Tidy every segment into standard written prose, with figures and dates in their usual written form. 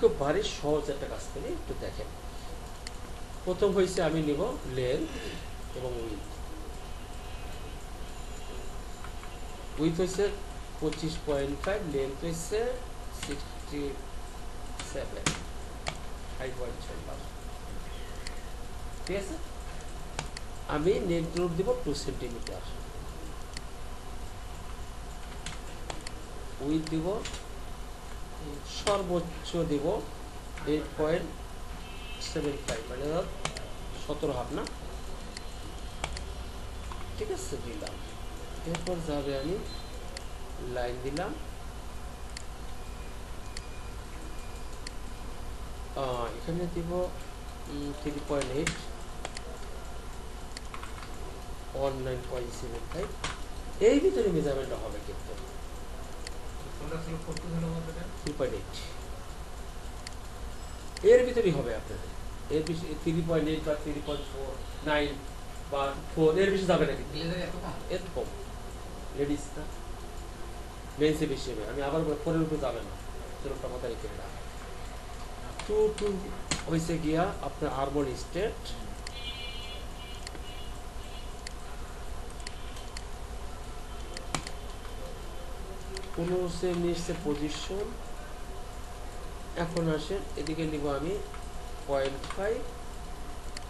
খুব ভারী সহজ একটা কাজ করি, একটু দেখেন। প্রথম হয়েছে আমি নিব লেন্থ এবং উইথ হয়েছে 25.5, লেন্থ হয়েছে 67, 5.6। ঠিক আছে, আমি নেট গ্রুপ দিব 2 সেন্টিমিটার, উইথ দিব সর্বোচ্চ দিব 8.75, মানে 17.5 না। ঠিক আছে, দিলাম। এরপর যাবে আমি লাইন দিলাম, এখানে দিব 3.8, 19.75, এই ভিতরে মেজারমেন্টটা হবে কিন্তু 3.8 এর ভিতরেই হবে আপনাদের। এর বেশি 3.8 বা 3.49 বা 4 এর বেশি যাবে না, কিন্তু এত কম লেডিস না, মেন্সে বেশি হবে। আমি আবার 4 এর উপরে যাবে না, সেরকমটা মাথায় রেখে না। 2 হয়েছে গিয়া আপনার আরমোন স্টেট, সে নিচ্ছে পজিশন। এখন আসেন এদিকে নিব আমি 0.5,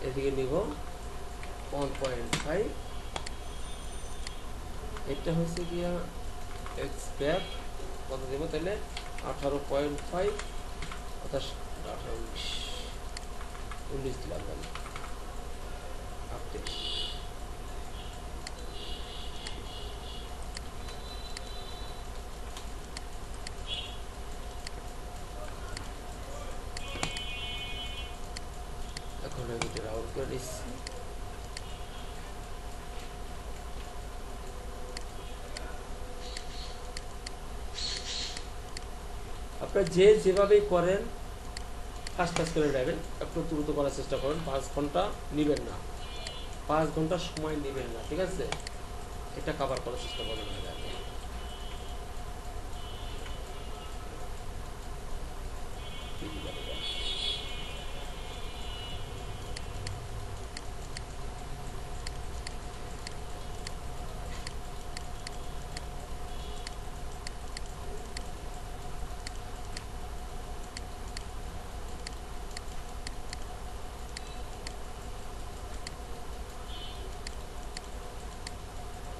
এদিকে নিব 1.5। এটা হচ্ছে গিয়া এক্স ব্যাক কত দেব তাহলে 18.5, অর্থাৎ 18, 19 দিলাম তাহলে 38। এখন আমি এটা রাউন্ড করে নিচ্ছি। আপনারা যেভাবেই করেন ফাস্ট করে নেবেন, একটু দ্রুত করার চেষ্টা করেন। 5 ঘন্টা নেবেন না, 5 ঘন্টা সময় নেবেন না, ঠিক আছে? এটা কভার করার চেষ্টা করবেন।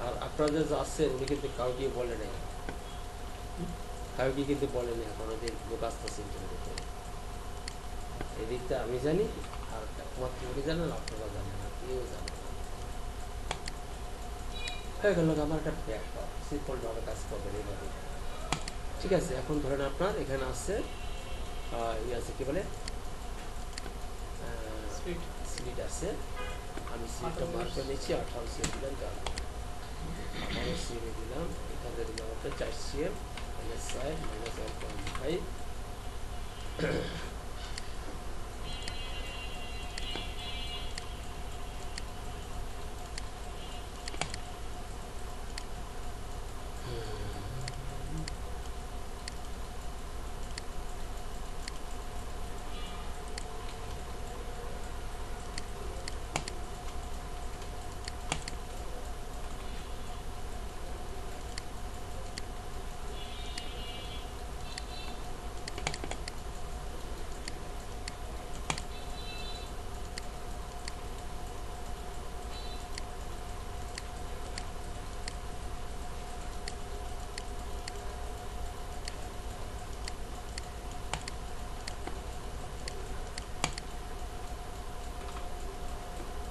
আর আপনারা যে আসছেন উনি কিন্তু কাউকে বলে নাই, কাউকে কিন্তু বলে নাই, এখন ওদের লোক আসতেছে ইন্টারনেটে। এই দিকটা আমি জানি, আর একমাত্র উনি জানেন, আপনারা জানেন, আর কেউ জানেন না। হয়ে গেল আমার একটা ব্যাকআপ, সিম্পলভাবে কাজ করবেন এইভাবে। ঠিক আছে, এখন ধরেন আপনার এখানে আসছে আছে কি বলে সিলিড আছে, আমি সিলিডটা মার্ক করে নিচ্ছি, 18 সিএম দিলাম, আবারও সিএমে দিলাম, এখানে দিলাম আপনার 4 সিএম, -5 -1.5।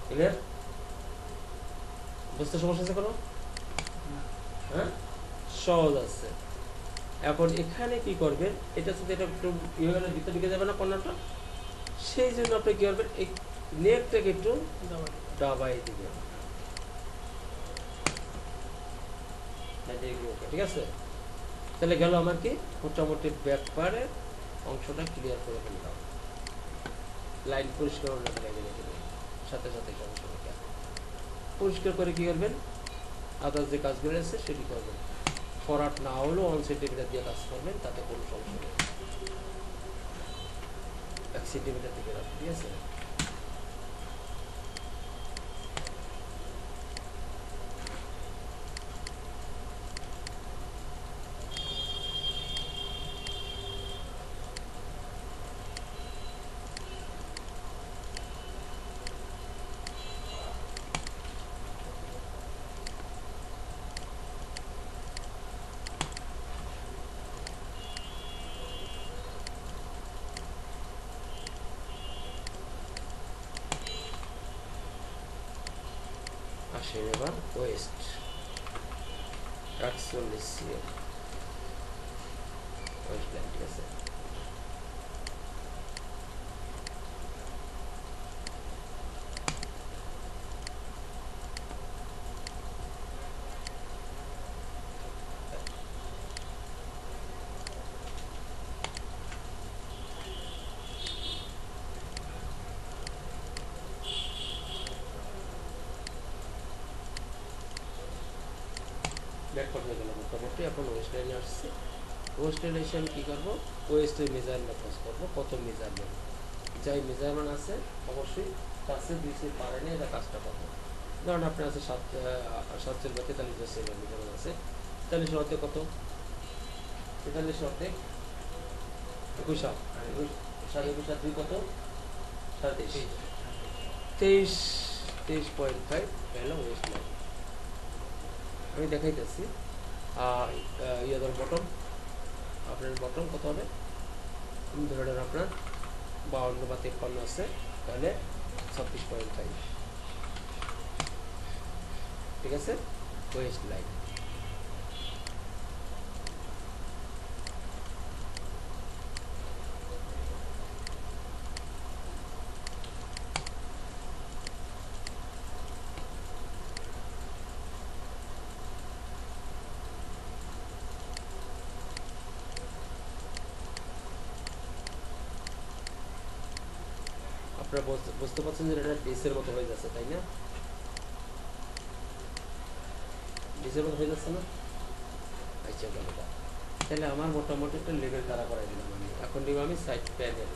ক্লিয়ার? বুঝতে সমস্যা আছে কোনো? হ্যাঁ, সহজ আছে। এখন এখানে কি করবেন, এটা যদি এটা একটু ভিতরে দিকে যাবে না কর্নারটা, সেই জন্য আপনি কি করবেন, এই নেকটাকে একটু ডাবাই দিবেন। ঠিক আছে, তাহলে গেল আমার কি মোটামুটি ব্যাকপারের অংশটা ক্লিয়ার করে ফেললাম। লাইন পরিষ্কার সাথে সাথে সমস্যা পরিষ্কার করে কি করবেন, আদার্স যে কাজগুলো আছে সেটি করবেন। ফরওয়ার্ড না হলেও 1 সেন্টিমিটার দিয়ে কাজ করবেন, তাতে কোনো সমস্যা নেই। সেন্টিমিটার থেকে রাখবো, ঠিক আছে। আসেন এবার ওয়েস্ট 48 cm ওয়েস্ট লাইন, ঠিক আছে। ব্যাকওয়ার্ড হয়ে গেল মোটামুটি। এখন ওয়েস্ট লাইনে আসছে। ওয়েস্ট লাইনে এসে আমি কী করবো, ওয়েস্টের মেজারমেন্ট খোঁজ করবো, কত মেজারমেন্ট, যাই মেজারমেন্ট আছে অবশ্যই তার চেয়ে 2 সেট পারে নিয়ে এটা কাজটা করবো। ধরুন আপনার আছে 7 সেল বা 43 সেল মেজারমেন্ট আছে। 43 অর্ধেক কত, 43 অর্ধেক 21, 7 কত 23, 23.5 হলো ওয়েস্ট লাইন। আমি দেখাইতেছি। ইয়াদের বটম, আপনার বটম কত হবে, ধরে নেন আপনার 52 বা 53 আছে, তাহলে 26.5, ঠিক আছে, ওয়েস্ট লাইন। আপনারা বুঝতে পারছেন যে এটা ডিসের মতো হয়ে যাচ্ছে, তাই না? ডিসের মতো হয়ে যাচ্ছে না? আচ্ছা গেল। তাহলে আমার মোটামুটি একটা লেভেল দ্বারা করাই দিলাম আমি। এখন দিব আমি সাইড প্যানেল।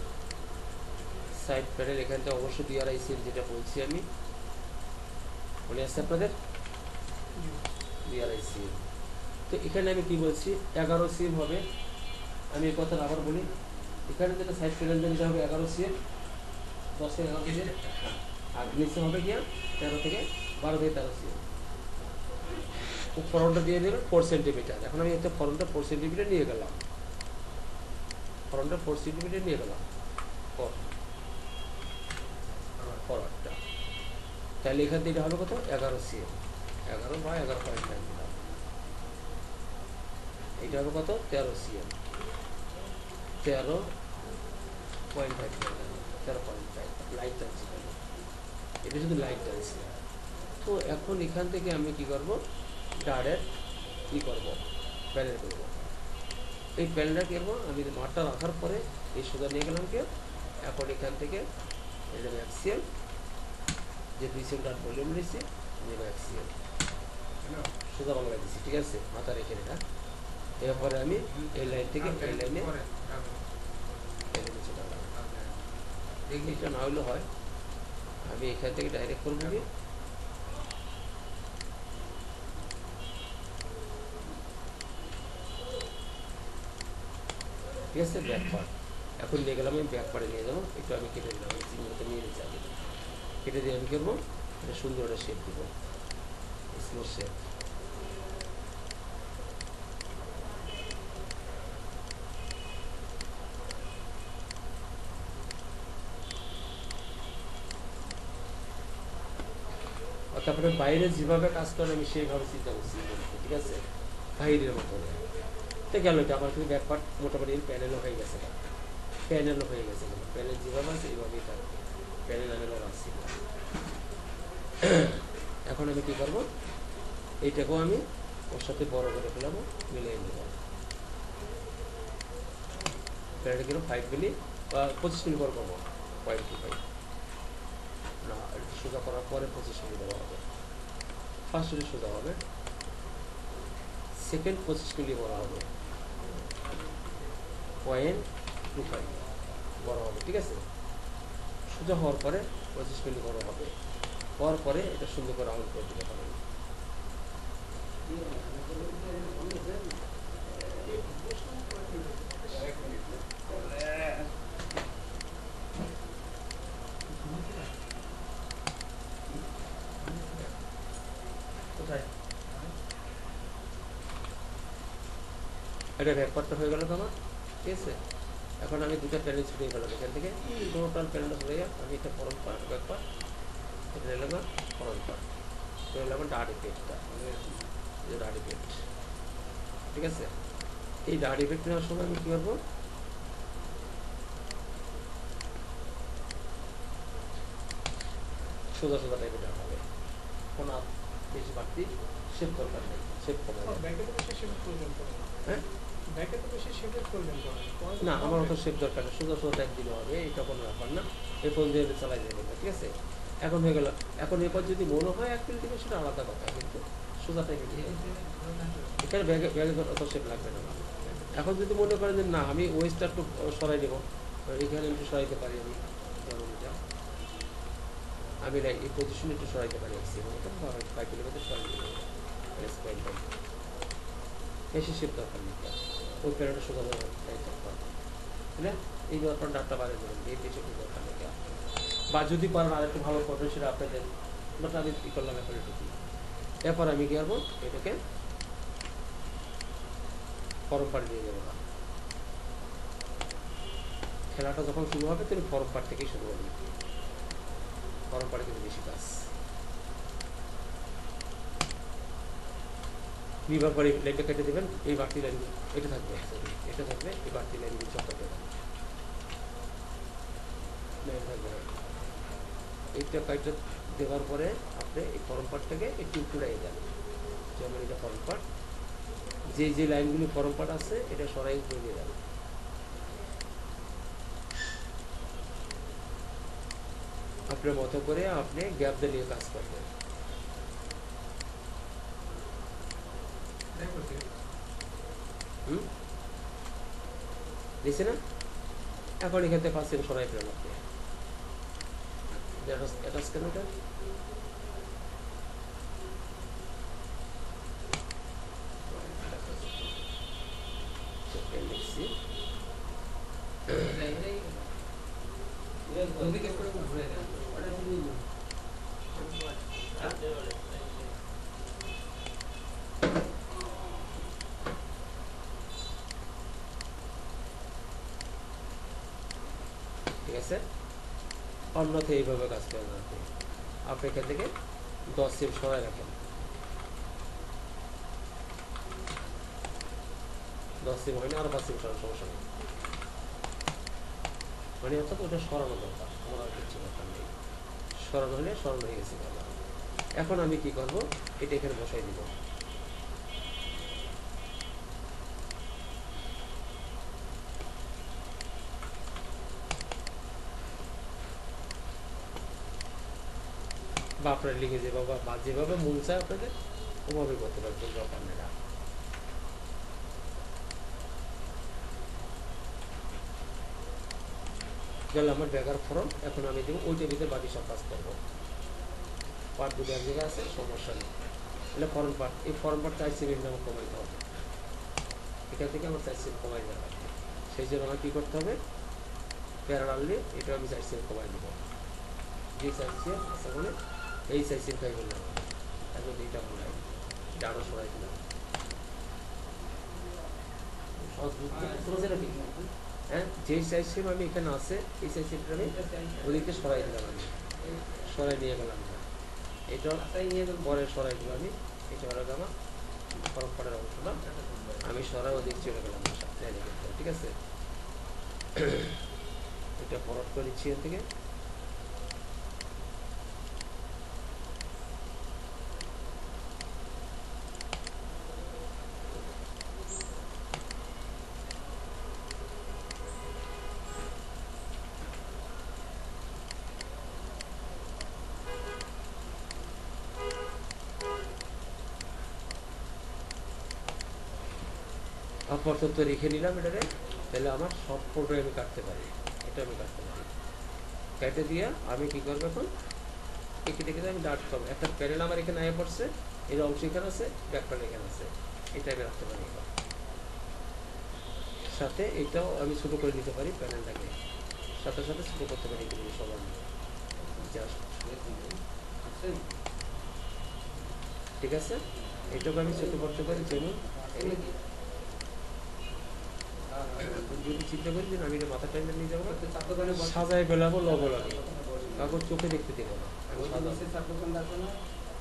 সাইড প্যানেল এখান থেকে অবশ্যই 2.5 সিম যেটা বলছি আমি, মনে আসছে আপনাদের? 2.5 সিম। তো এখানে আমি কি বলছি, 11 সিম হবে। আমি এই কথাটা আবার বলি, এখানে যেটা সাইড প্যানেলটা যেটা হবে 11 সিম, 10 থেকে 11 সিম, আর নিচে হবে গিয়া 13 থেকে 12 থেকে 13 সিম। ফরনটা দিয়ে দেবে 4 সেন্টিমিটার। এখন আমি এতে ফরনটা 4 সেন্টিমিটার নিয়ে গেলাম, ফরনটা 4 সেন্টিমিটার নিয়ে গেলাম ফরওয়ার্ডটা। তাহলে এখান থেকে এটা হবে কত, 11 সিএম, 11 বা 11.5 দিলাম। এইটা হবে কত, 13 সিএম, 13.5, 13.5 লাইট টানছি, এটা শুধু লাইট টানছি। তো এখন এখান থেকে আমি কি করব, ডাইরেক্ট কি করব, প্যানেল করব। এই প্যানেলটা কি করবো, আমি মাঠটা রাখার পরে এই সোজা নিয়ে গেলাম কি, এখন এখান থেকে এটা ম্যাক্সিয়াল যে 2 সেম ডাট ভলিউম নিয়েছি, ম্যাক্সিয়াল সোজা বাংলা দিচ্ছি, ঠিক আছে, মাথা রেখে এটা। এরপরে আমি এই লাইন থেকে এই লাইনে এটা না হলে হয়, আমি এখান থেকে ডাইরেক্ট করবো কি, ঠিক আছে, ব্যাক পার্ট। এখন নিয়ে গেলাম আমি ব্যাক পার্টে নিয়ে যাবো, একটু আমি কেটে দিলাম, আমি চিহ্নটা নিয়ে নিচ্ছি আগে, কেটে দিয়ে আমি করবো এটা সুন্দর একটা শেপ দেবো, স্মুথ শেপ। তারপরে বাইরে যেভাবে কাজ করে আমি সেইভাবে চিন্তা করছি, ঠিক আছে, বাইরের মতো তো গেল। এটা আমার কিন্তু ব্যাক পার্ট মোটামুটি প্যানেলও হয়ে গেছে, প্যানেলও হয়ে গেছে, প্যানেল যেভাবে আছে এইভাবেই তার প্যানেল আমি লাগাচ্ছি। এখন আমি কী করবো, এইটাকেও আমি ওর সাথে বড় করে ফেলাবো, মিলিয়ে নেব। প্যানেলটা কিরকম 5 মিলি বা 25 মিলি করে করবো, 0.25 না, সোজা করার পরে 25 মিলি দেওয়া হবে। ফার্স্ট মিলি সোজা হবে, সেকেন্ড 25 মিলি বড় হবে, 0.25 বড় হবে, ঠিক আছে। সোজা হওয়ার পরে 25 মিলি বড় হবে, হওয়ার পরে এটা সুন্দর করে রাউন্ড করে দিতে পারেন। কোথায় এটা ব্যাকপার্টটা হয়ে গেল তো আমার, ঠিক আছে। এখন আমি দুটা প্যানেল ছুটিয়ে গেলাম এখান থেকে, টোটাল প্যানেলটা ছুটে যায়। আমি এটা ফরম পার্ট ব্যাকপার্ট, এটা নিলাম আমার ফরম পার্ট, এটা নিলাম আমার ডার্ট ইফেক্টটা, ডার্ট ইফেক্ট, ঠিক আছে। এই ডার্ট ইফেক্ট নেওয়ার সময় আমি কী করবো, সোজা সোজা টাইপের ডার্ট হবে, কোনো বেশি বাড়তি শেপ দরকার নেই, শেপ কমে হ্যাঁ না, আমার অত শেপ দরকার নেই, সোজা সোজা টাইপ দিলে হবে, এটা কোনো ব্যাপার না, এই ফোন দিয়ে চালাই যাবে, ঠিক আছে। এখন হয়ে গেল, এখন এরপর যদি মনে হয় এক মিনিট সেটা আলাদা কথা, কিন্তু সোজা টাইপের এখানে ব্যাগে অত শেপ লাগবে না। এখন যদি মনে করেন যে না আমি ওয়েস্টটা একটু সরাই দেবো, এখানে একটু সরাইতে পারি আমি, যেমন এটা আমি এই পজিশনে একটু সরাইতে পারি, 5 কিলোমিটার সরাই দেবো, বেশি শেপ দরকার নেই, ওই প্যারেন্টটা সোজা বুঝলে, এই ব্যাপার ডাক্তার বাইরে দেবেন, এই বেশি দরকার নেই। বা যদি পারেন আর একটু ভালো করবেন সেটা আপনাদের, বাট আমি কী করলাম এখন এটুকু। এরপর আমি কী করবো, এটাকে ফরম পার্ট দিয়ে দেবো না, খেলাটা যখন শুরু হবে তুমি ফরম পার্ট থেকেই শুরু করবে, ফরম পার্টে কিন্তু বেশি কাজ। বিভাগ পরে লাইনটা কেটে দেবেন, এই বাড়তি লাইনগুলো এটা থাকবে, এটা থাকবে, এই বাড়তি লাইনগুলো চক্কর দেবেন, এইটা কাইটা দেওয়ার পরে আপনি এই ফরম পার্টটাকে একটু উড়াই দেন, যেমন এটা ফরম পার্ট, যে যে লাইনগুলি ফরম পার্ট আছে এটা সরাই উপরে দিয়ে যাবে। আপনার মতো করে আপনি গ্যাপ দিয়ে কাজ করবেন। দিছে না, এখন এখান থেকে 5 সেকেন্ড সরাই ফেলেন আপনি, অ্যাটাচ কেন এটা লিখছি, ঠিক আছে। অন্যথায় এইভাবে কাজ করেন আপনি, আপনি এখান থেকে 10 সেকেন্ড সরাই রাখেন, 10 সেকেন্ড হয়নি, আরো 5 সেকেন্ড সরানোর সমস্যা নেই, মানে অর্থাৎ ওটা সরানো দরকার, আমার আর কিছু দরকার নেই, সরানো হলে সরানো হয়ে গেছে। এখন আমি কি করব, এটা এখানে বসাই দিব, বা আপনার লিখে যেভাবে বা যেভাবে মন চায় আপনাদের ওভাবে করতে পারবেন, দরকার নেই। গেল আমার ব্যাগার ফর্ম, এখন আমি দেবো ওইটার ভিতরে বাকি সব কাজ করবো। পার্ট দুটো এক জায়গায় আছে, সমস্যা নেই। তাহলে ফর্ম পার্ট, এই ফর্ম পার্ট 4 সেকেন্ড আমার কমাইতে হবে, এখান থেকে আমার 4 সেকেন্ড কমাই যাবে, সেই জন্য আমার কী করতে হবে, প্যারালালি এটা আমি 4 সেকেন্ড কমাই দেবো, যে 4 সেকেন্ড আচ্ছা বলে এই 4 সেকেন্ডটাই বললাম, এখন এইটা বললাম, এটা আরও সরাই দিলাম, হ্যাঁ যে সাইজ সেম আমি এখানে আছে, এই সাইজ সেমটা আমি ওদিকে সরাই দিলাম, আমি সরাই নিয়ে গেলাম, এটা পরে সরাই দিলাম আমি, এটা হলো আমার ফরম পাড়ের অংশটা, আমি সরাই ওদিক চলে গেলাম, ঠিক আছে। এটা ফরওয়ার্ড করে দিচ্ছি এর থেকে, আপাতত রেখে নিলাম এটারে, তাহলে আমার সব ফটো আমি কাটতে পারি, এটা আমি কাটতে পারি, কেটে দিয়ে আমি কি করবো এখন কেটে কেটে আমি ডার্ট করবো। একটা প্যানেল আমার এখানে আয়া পড়ছে, এর অংশ এখানে আছে, ব্যাক প্যানেল এখানে আছে, এটা আমি রাখতে পারি। সাথে এটাও আমি ছোটো করে নিতে পারি, প্যানেলটাকে সাথে সাথে ছোটো করতে পারি এগুলো সবার জাস্ট। ঠিক আছে, এটাকে আমি ছোটো করতে পারি। যেমন যদি চিন্তা করি যে আমি এটা মাথা টাইমে নিয়ে যাবো, সাজায় বেলাবো, লবো লাগে, কাগজ চোখে দেখতে দেবো না।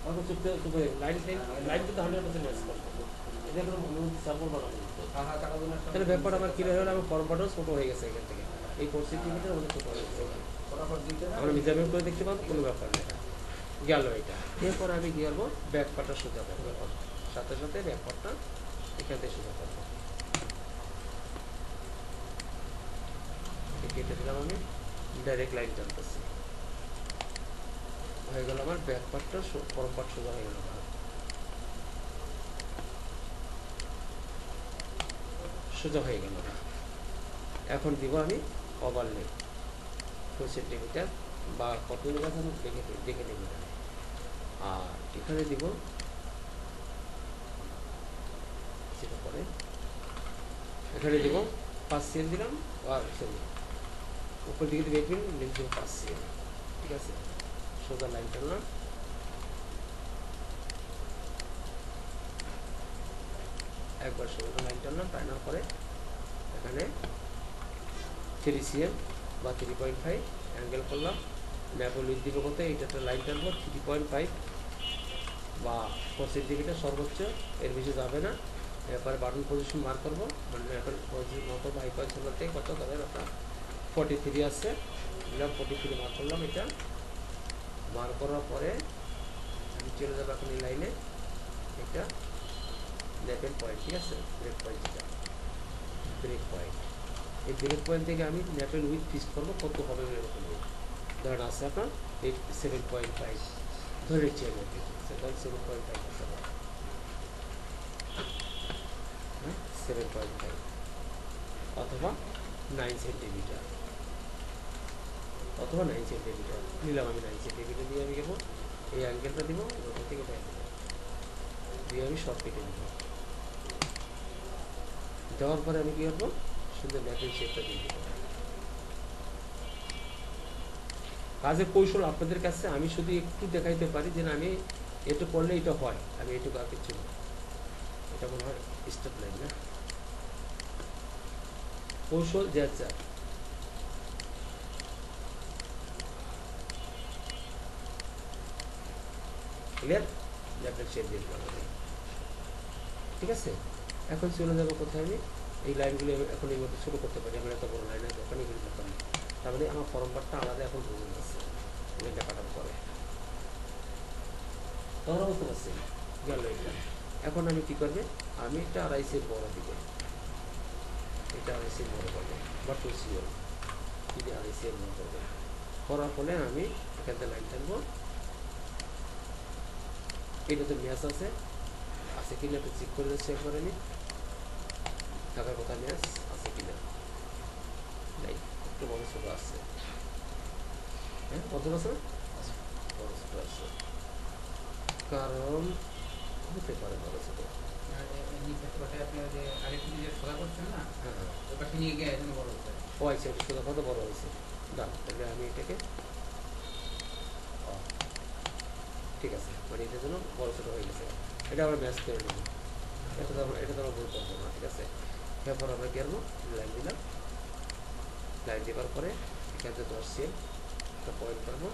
আমি চোখে চোখে লাইন লাইন কিন্তু 100% ম্যাচ করবো, এটা কোনো সাপোর্ট বানাবো। তাহলে ব্যাপারটা আমার ক্লিয়ার হলো, আমার ফর্মটাও ছোটো হয়ে গেছে এখান থেকে, এই পরিস্থিতিটা আমাদের ছোটো হয়ে গেছে। আমরা মেজারমেন্ট করে দেখতে পাবো, কোনো ব্যাপার নেই, গেল এটা। এরপর আমি কী করবো, ব্যাক পার্টটা সোজা করবো, সাথে সাথে ব্যাক পার্টটা এখান থেকে সোজা করবো। কেটে দিলাম, আমি ডাইরেক্ট লাইন টানতেছি, হয়ে গেল আমার ব্যাক পার্টটা, ফরম পার্ট সোজা হয়ে গেল। সোজা হয়ে গেল। এখন দিব আমি ওভারলে 4 সেন্টিমিটার বা কত জায়গা আমি দেখে নেব। আর এখানে দিব যেটা পরে, এখানে দিব 5 সিএম দিলাম, আর সরি উপর দিকে দেখবেন লিখবেন 5 সিএম। ঠিক আছে, সোজা লাইন টানলাম, একবার সোজা লাইন টানলাম, টানার পরে এখানে 3 সিএম বা 3.5 অ্যাঙ্গেল করলাম। ম্যাপও লিখ দিব কত, এইটা একটা লাইন টানবো 3.5 বা 4 সেন্টিমিটার সর্বোচ্চ, এর বেশি যাবে না। এরপরে বাটন পজিশন মার্ক করবো, মানে এখন পজিশন মার্ক করবো হাই পয়েন্ট থেকে কত তাদের একটা 43 আছে, দিলাম 43 মার্ক করলাম। এটা মার্ক করার পরে আমি চলে যাবো এখন এই লাইনে, এটা লেভেল পয়েন্ট। ঠিক আছে, ব্রেক পয়েন্ট, এটা ব্রেক পয়েন্ট। এই ব্রেক পয়েন্ট থেকে আমি ন্যাপেল উইথ ফিক্স করবো, কত হবে এরকম। ধরেন আছে আপনার 7.5, ধরে নিচ্ছি আমি 7.5 আছে, 7.5 অথবা 9 সেন্টিমিটার, অথবা 9 সেন্টিমিটার নিলাম। আমি 9 সেন্টিমিটার দিয়ে আমি কেবল এই অ্যাঙ্গেলটা দিব, ওখান থেকে দিয়ে আমি শর্ট কেটে দিব। দেওয়ার পরে আমি কী করবো, সুন্দর ম্যাপের শেপটা দিয়ে দেবো। কাজের কৌশল আপনাদের কাছে আমি শুধু একটু দেখাইতে পারি, যে আমি এটা করলে এটা হয়, আমি এটুকু আর কিছু না। এটা মনে হয় স্টেপ লাইন না, কৌশল যে আচ্ছা ক্লিয়ার, ম্যাপের শেপ দিয়ে দিলাম। ঠিক আছে, এখন চলে যাবো কোথায়, আমি এই লাইনগুলো এখন এইভাবে ছোটো করতে পারি। আমার এত বড় লাইন আছে, এখন এগুলো ব্যাপার নেই। তার মানে আমার ফর্ম পার্টটা আলাদা এখন বুঝে যাচ্ছে, এটা কাটার পরে তোমরা বুঝতে পারছি গেল এটা। এখন আমি কী করবে, আমি এটা 2.5 বড় দিকে, এটা 2.5 বড় করবো বা 2 সিএম যদি 2.5 বড় করবো। করার ফলে আমি এখান থেকে লাইন টানবো, এটাতে ম্যাচ আছে আছে কিনা একটু চেক করে যাচ্ছি একবার। আমি থাকার কথা ম্যাচ আছে কিনা, নাই, একটু বড় ছোটো আসছে। হ্যাঁ, কত আছে, বড় ছোটো আসছে, কারণ হতে পারে বড় ছোটো। ও আচ্ছা, এটা সোজা কত বড় হয়েছে, দাম। তাহলে আমি এটাকে ঠিক আছে, মানে এটার জন্য বড় ছোটো হয়ে গেছে, এটা আমরা ম্যাচ করে নেব। এটা তো আমরা ভুল করবো না। ঠিক আছে, এরপর আমরা কি করবো, লাইন দিলাম, লাইন দেওয়ার পরে এখান থেকে 10 সিএম একটা পয়েন্ট করবো,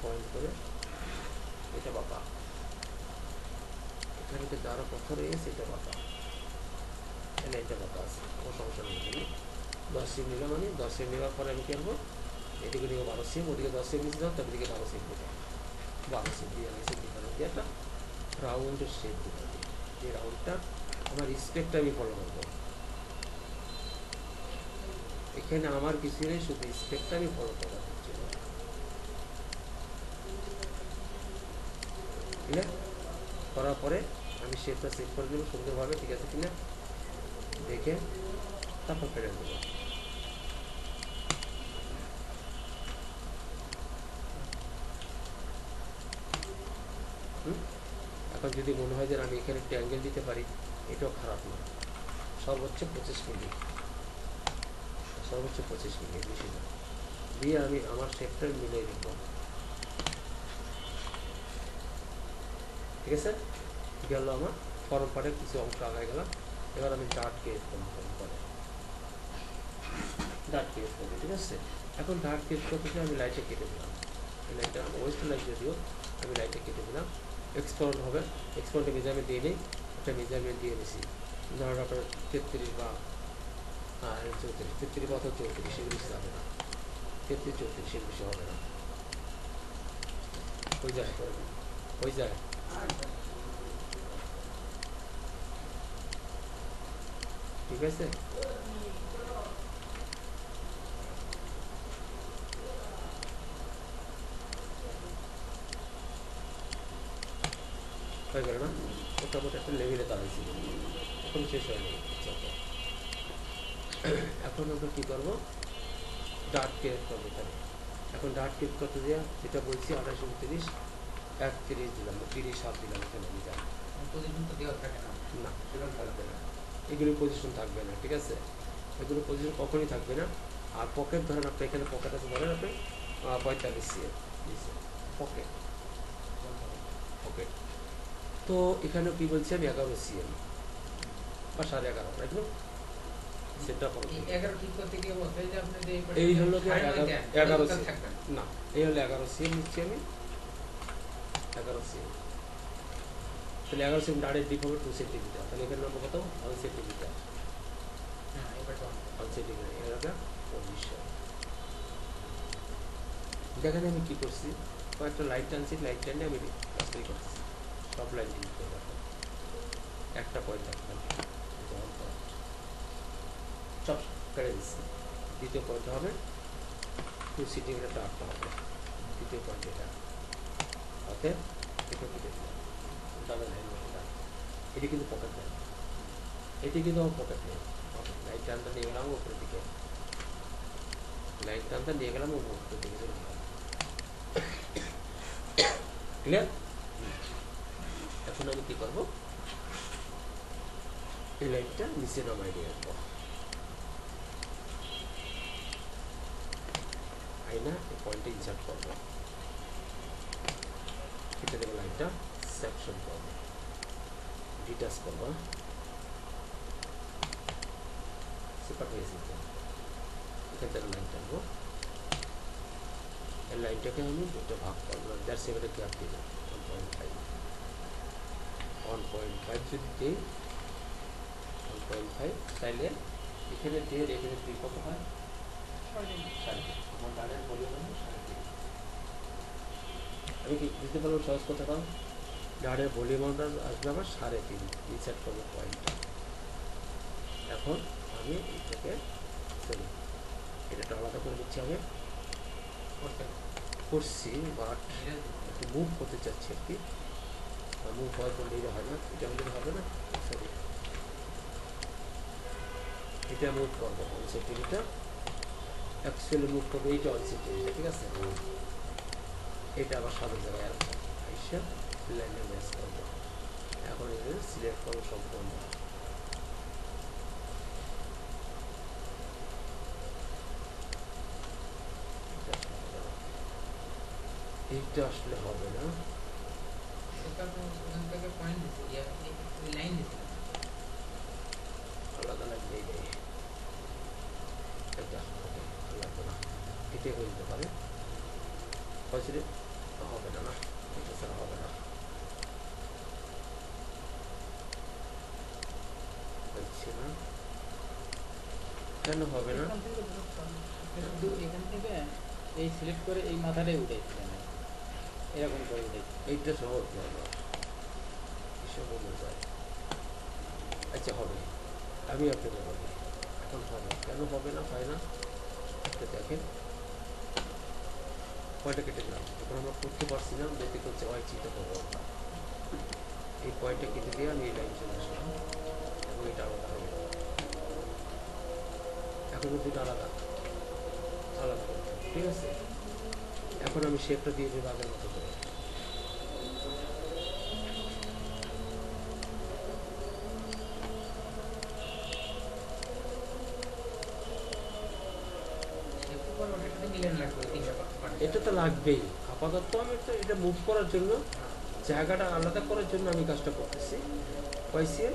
পয়েন্ট করে এটা বাঁকা, এখানে কিন্তু আরো পথর রয়েছে, এটা বাঁকা, এখানে এটা বাঁকা আছে, কোনো সমস্যা নেই। 10 সিএম নিলাম আমি, 10 সিএম নেওয়ার পরে আমি কি করবো, এদিকে দিকে 12 সিএম, ওদিকে 10 সিএম নিচে যাও, তারপর দিকে 12 সিএম দিতে, 12 সিএম দিয়ে আমি দিয়ে একটা রাউন্ডের শেপ দিতে হবে। যে রাউন্ডটা আমার স্পেকটা আমি ফলো করবো, এখানে আমার কিছু নেই, শুধু স্পেকটা আমি ফলো করবো। ক্লিয়ার করার পরে আমি শেপটা সেট করে দেবো সুন্দরভাবে, ঠিক আছে কিনা দেখে, তারপর ফেলে দেবো। এখন যদি মনে হয় যে আমি এখানে একটা অ্যাঙ্গেল দিতে পারি, এটাও খারাপ না। সর্বোচ্চ 25 মিলি, সর্বোচ্চ 25 মিলি, বেশি না। দিয়ে আমি আমার শেপটা মিলিয়ে দিব, ঠিক আছে। গেল আমার ফরম পারে কিছু অংশ আগায় গেলাম। এবার আমি ডার্ট কেস করে ডার্ট কেস করবো, ঠিক আছে। এখন ডার্ট কেস করতে আমি লাইটে কেটে দিলাম, এই লাইটটা ওয়েস্ট লাইট যদিও, আমি লাইটে কেটে দিলাম। এক্সপাউন্ড হবে, এক্সপাউন্ডে মেজারমেন্ট দিয়ে নিই, একটা মেজারমেন্ট দিয়ে নিছি, ধরুন আপনার 33 বা 34, 33 বা অথবা 34, এর বেশি যাবে না। 33, 34 এর বেশি হবে না, হয়ে যায়, হয়ে যায়। ঠিক আছে, হয়ে গেল না? মোটামুটি একটা লেভেলে দাঁড়াইছি, এখন শেষ হয়নি। এখন আমরা কী করবো, ডার্ট কেস করবো এখানে। এখন ডার্ট কেস করতে দেওয়া, যেটা বলছি 28, 29, 31 দিলাম, 30, 7 দিলাম। এখানে আমি জানি পজিশন তো দেওয়া থাকে না, না সেরকম থাকবে না, এগুলো পজিশন থাকবে না, ঠিক আছে। এগুলো পজিশন কখনই থাকবে না। আর পকেট ধরেন আপনি এখানে পকেট আছে, ধরেন আপনি 45 সিএম পকেট, পকেট। তো এখানে কি বলছি আমি 11 সিএম বা 11.5, রাখবো সেটা এই হলো 11 না, এই হলো 11 সিএম নিচ্ছি আমি, 11 সিএম। তাহলে 11 সিএম ডাইরেক্ট ডিপ হবে 2 সেন্টিমিটার, তাহলে এখানে নম্বর কত, 1 সেন্টিমিটার, 1 সেন্টিমিটার। এর আগে 19। দেখেন আমি কি করছি, কয়েকটা লাইট টানছি, লাইট টানে আমি কাজটাই করছি, সব লাইট ডিলিট করে রাখলাম, একটা পয়েন্ট রাখলাম, সব কেটে দিচ্ছি। দ্বিতীয় পয়েন্ট হবে 2 সেন্টিমিটার ডার্কটা হবে, দ্বিতীয় পয়েন্ট এটা, ওকে। এটা কেটে দিলাম, ডাবল লাইন, এটি কিন্তু পকেট নেই, এটি কিন্তু আমার পকেট নেই। লাইট টানটা নিয়ে গেলাম উপরের দিকে, লাইট টানটা নিয়ে গেলাম উপরের দিকে চলে গেলাম, ক্লিয়ার। এখন আমি কি করবো, এই লাইটটা নিচে নামাই দিয়ে আসবো, আইনা এই পয়েন্টে ইনসার্ট করবো, কেটে দেবো লাইটটা, সেকশন করবো, ডিটাচ করবো, সুপার হয়েছে। এখান থেকে লাইন টানবো, এই লাইনটাকে আমি দুটো ভাগ করবো, যার সেভেনে গ্যাপ দিল 1.5, 1.5 যদি দিই, 1.5, তাইলে এখানে 1.5, এখানে 2 কত হয়, 3.5। আমার ডানের ভলিউম হলো 3.5। আমি কি বুঝতে পারলাম সহজ কথাটা? ডানের ভলিউম আসবে আমার 3.5, ইনসার্ট করবো পয়েন্টটা। এখন আমি এইটাকে সরি, এটা আলাদা করে দিচ্ছি, আমি করছি বাট একটু মুভ করতে চাচ্ছি আর কি, মুভ হওয়ার পর এটা হয় না, এটা আমাদের হবে না, সরি এটা মুভ করবো 1 সেন্টিমিটার, অ্যাকচুয়ালি মুভ করবো এইটা 1 সেন্টিমিটার, ঠিক আছে। এটা আবার সামনের জায়গায় আইসা লাইনে ম্যাচ করবো। এখন এটা সিলেক্ট করবো সম্পূর্ণ, এইটা আসলে হবে না, আলাদা লাইন নেই, এটা লাগবে না, এটাই হয়ে যেতে পারে, হয়েছে হবে না, না এটা ছাড়া হবে না, হচ্ছে না, কেন হবে না? এখান থেকে এই সিলেক্ট করে এই মাথাটাই উঠাইছিলেন, এরকম করে উঠাইছি, এইটা সহজ না, এসব বলে যায়। আচ্ছা হবে, আমি আপনাকে বলি এখন হবে, কেন হবে না, হয় না, এটা দেখেন পয়েন্টটা কেটে দিলাম, এখন আমরা করতে পারছি না, দেখতে করছে ওয়াই চিন্তা করবো আমরা, এই পয়েন্টটা কেটে দিয়ে আমি এই লাইন চলে আসলাম, এবং এটা আলাদা হয়ে গেল। এখন দুটো আলাদা আলাদা করতে হবে, ঠিক আছে। এখন আমি শেপটা দিয়ে দেবো আগের মতো করে, এটা তো লাগবেই আপাতত। আমি তো এটা মুভ করার জন্য, জায়গাটা আলাদা করার জন্য আমি কাজটা করতেছি। কয়সিএল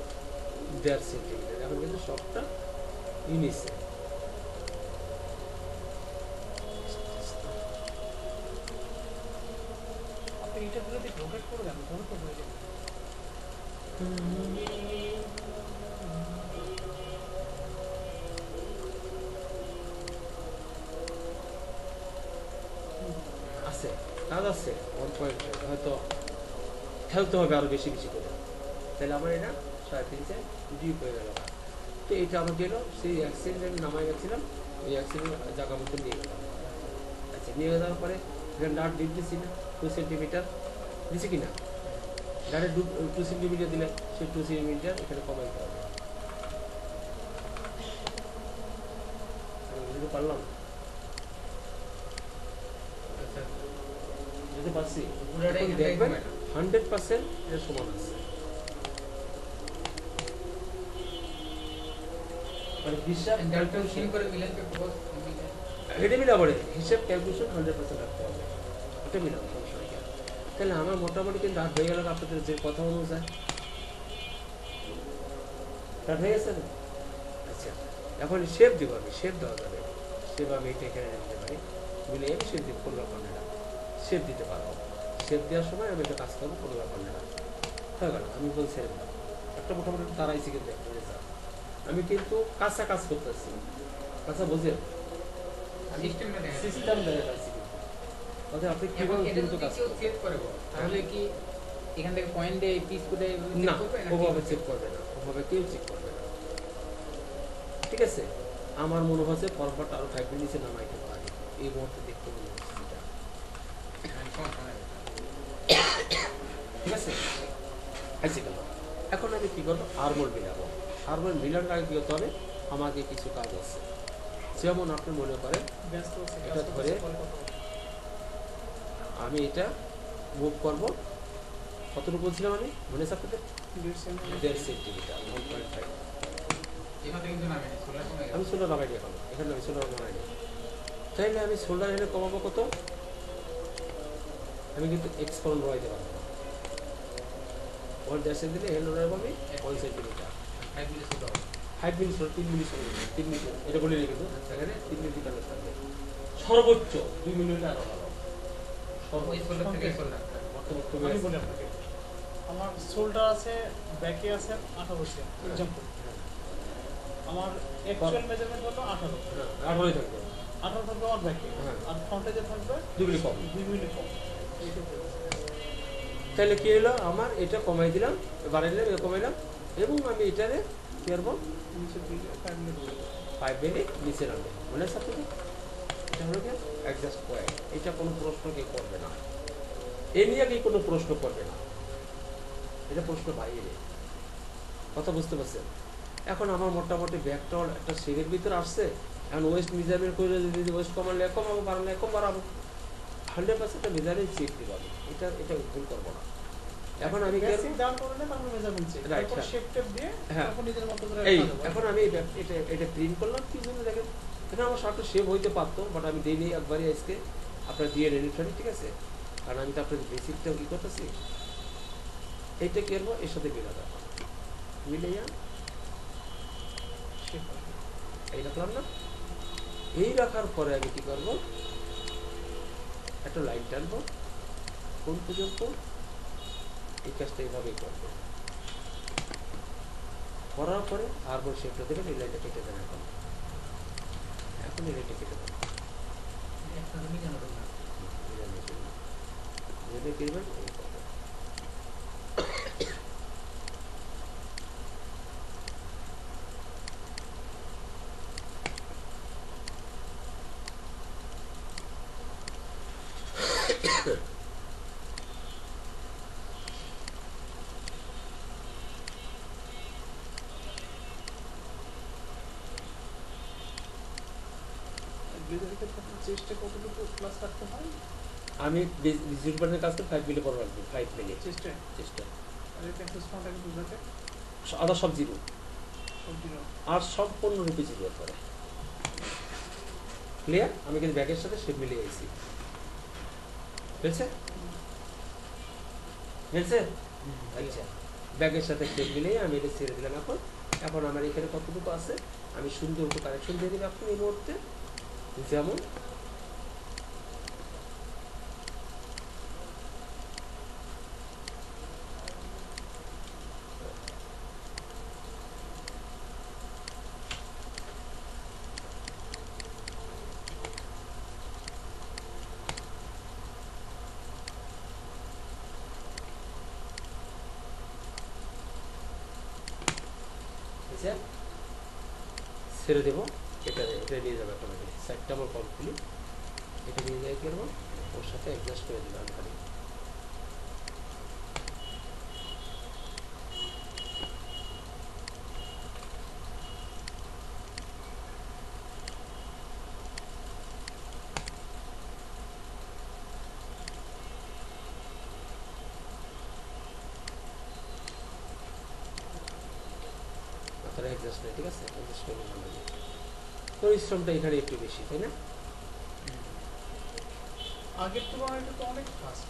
1.5 সেন্টিমিটার, এখন কিন্তু সবটা ইউনিসে। আপনি এটা যদি রোটেট করে দেন তাহলে তো হয়ে যাবে। আছে কাজ আছে 1.5, হয়তো খেলতে হবে আরো বেশি বেশি করে, তাহলে আমার এটা 3.5 ডিপ হয়ে গেল। তো এটা আমার গেল সেই অ্যাক্সিডেন্ট আমি নামাই গেছিলাম, ওই অ্যাক্সিডেন্ট জায়গা মতো নিয়ে গেলাম। আচ্ছা, নিয়ে যাওয়ার পরে এখানে ডাট ডিপ দিচ্ছি না, 2 সেন্টিমিটার দিচ্ছি কিনা, ডাটে 2 সেন্টিমিটার দিলে সেই 2 সেন্টিমিটার এখানে কমাইতে হবে। বুঝতে পারলাম? বুঝতে পারছি? দেখবেন 100% এর সমান আছে। মানে হিসাব ক্যালকুলেশন করে মিলাতে হবে, এটা মিলাবো রে, হিসাব ক্যালকুলেশন 100% রাখতে হবে, এটা মিলাবো সমস্যা নেই। তাহলে আমার মোটামুটি কিন্তু রাত হয়ে গেল আপনাদের যে কথা অনুযায়ী, রাত হয়ে গেছে না? আচ্ছা, এখন শেপ দিব আমি, শেপ দেওয়া যাবে, শেপ আমি এটা এখানে দিতে পারি, মিলে আমি শেপ দিব, কোনো ব্যাপার না, শেপ দিতে পারবো। শেপ দেওয়ার সময় আমি একটা কাজ করবো, কোনো ব্যাপার না, হয়ে গেল। আমি বলছি একটা মোটামুটি দাঁড়াইছি, কিন্তু আমি কিন্তু কাঁচা কাজ করতেছি, কাঁচা বুঝে সিস্টেম দেখাচ্ছি। অর্থাৎ আপনি কিভাবে দ্রুত কাজ করবেন, তাহলে কি এখান থেকে পয়েন্ট দিয়ে পিস করে না, ওভাবে চেক করবে না, ওভাবে কেউ চেক করবে না, ঠিক আছে? আমার মনে হচ্ছে ফরওয়ার্ড আরো 5 মিনিট নিচে নামাইতে পারি, এই মুহূর্তে দেখতে মনে হচ্ছে এটা, ঠিক আছে? আচ্ছা, গেল। এখন আমি কি করবো, আর্মল মিলাবো। আর্মল মিলানোর আগে কি করতে হবে, আমাকে কিছু কাজ আছে। যেমন আপনি মনে করেন এটা ধরে আমি এটা মুভ করব, কতটুকু বলছিলাম আমি, মনে আছে আপনাদের? 1.5 সেন্টিমিটার, 1.5। আমি সোলার নামাই নিয়ে পাবো, এখানে আমি সোলার নামাই নিই। তাইলে আমি সোলার এনে কমাবো কত, আমি কিন্তু এক্সপোনেন্ট রয়েতে পারবো না। 1.5 দিলে হেল রয়ে পাবি 1 সেন্টিমিটার, 5 মিনিট, 3 মিনিট, 3 মিনিট, এটা বলে রেখে কিন্তু এখানে 3 মিনিট কাজ থাকবে, সর্বোচ্চ 2 মিনিট আরো ভালো। আমার শোল্ডার আছে, ব্যাকে আছে 18 এক্সাম্পল, আমার অ্যাকচুয়াল মেজারমেন্ট হলো 18, 18 থাকবে, 18 থাকবে আমার ব্যাকে, আর ফ্রন্টে যে থাকবে 2 মিনিট কম, 2 মিনিট কম। তাহলে কি হলো, আমার এটা কমাই দিলাম, বাড়াইলাম, এটা কমাইলাম, এবং আমি এটারে কি করবো, 5 মিনিট নিচে নামবে। মনে আছে আপনাদের? এটা হলো কি অ্যাডজাস্ট পয়েন্ট, এটা কোনো প্রশ্ন কেউ করবে না, এ নিয়ে কি কোনো প্রশ্ন করবে না, এটা প্রশ্ন বাইরে, কথা বুঝতে পারছেন? এখন আমার মোটামুটি ব্যাকটল একটা শেডের ভিতরে আসছে, এখন ওয়েস্ট মেজারমেন্ট করে যদি ওয়েস্ট কমালে কমাবো, বাড়ালে কম বাড়াবো, 100% মেজারমেন্ট চেক দিতে হবে, এটা ভুল করবো না। এখন আমি বেসিক ডাউন করে নিয়ে তারপর মেজারমেন্ট চেক, তারপর শেপ টেপ দিয়ে তারপর নিজের মতো করে এই এখন আমি এটা প্রিন্ট করলাম, কি জন্য দেখেন, এখানে আমার শার্টটা শেপ হইতে পারতো, বাট আমি দিই নেই একবারই আজকে, আপনার দিয়ে রেডি ফেলি, ঠিক আছে? কারণ আমি তো আপনার বেসিকটা কি করতেছি, এইটা কি করবো, এর সাথে মিলাতে হবে, মিলাইয়া এই রাখলাম না, এই রাখার পরে আমি কি করবো, একটা লাইন টানবো, কোন পর্যন্ত, এই কাজটা এইভাবেই করবো, করার পরে আর্মল শেপটা দেবেন, এই লাইনটা কেটে দেন, এখন এই লাইনটা কেটে দেন, যেটা করবেন এই করবেন। চেষ্টা কতটুকু প্লাস রাখতে হয়, আমি 0% কাজ করে 5 মিলি পর রাখবো, 5 মিলি চেষ্টা চেষ্টা, আর এটা ফ্রন্টটাকে বুঝাতে আদা সব জিরো, সব জিরো, আর সম্পূর্ণরূপে জিরো করে, ক্লিয়ার? আমি কিন্তু ব্যাগের সাথে শেপ মিলিয়ে গেছি, হয়েছে হয়েছে আচ্ছা ব্যাগের সাথে ক্লিপ মিলিয়ে আমি এটা ছেড়ে দিলাম। এখন এখন আমার এখানে কতটুকু আছে আমি সুন্দর একটু কারেকশন দিয়ে দিলাম আপনি এই মুহূর্তে। যেমন ছেড়ে দেবো, এটা নিয়ে যাবে এখন আমি সাইডটা আমার কমপ্লিট, এটা নিয়ে যাই করবো ওর সাথে অ্যাডজাস্ট করে দিলাম খালি। মাথাটা অ্যাডজাস্ট করে, ঠিক আছে, অ্যাডজাস্ট করে নিলাম আমি। পরিশ্রমটা এখানে একটু বেশি, তাই না? আগের তুলনায় তো অনেক ফাস্ট।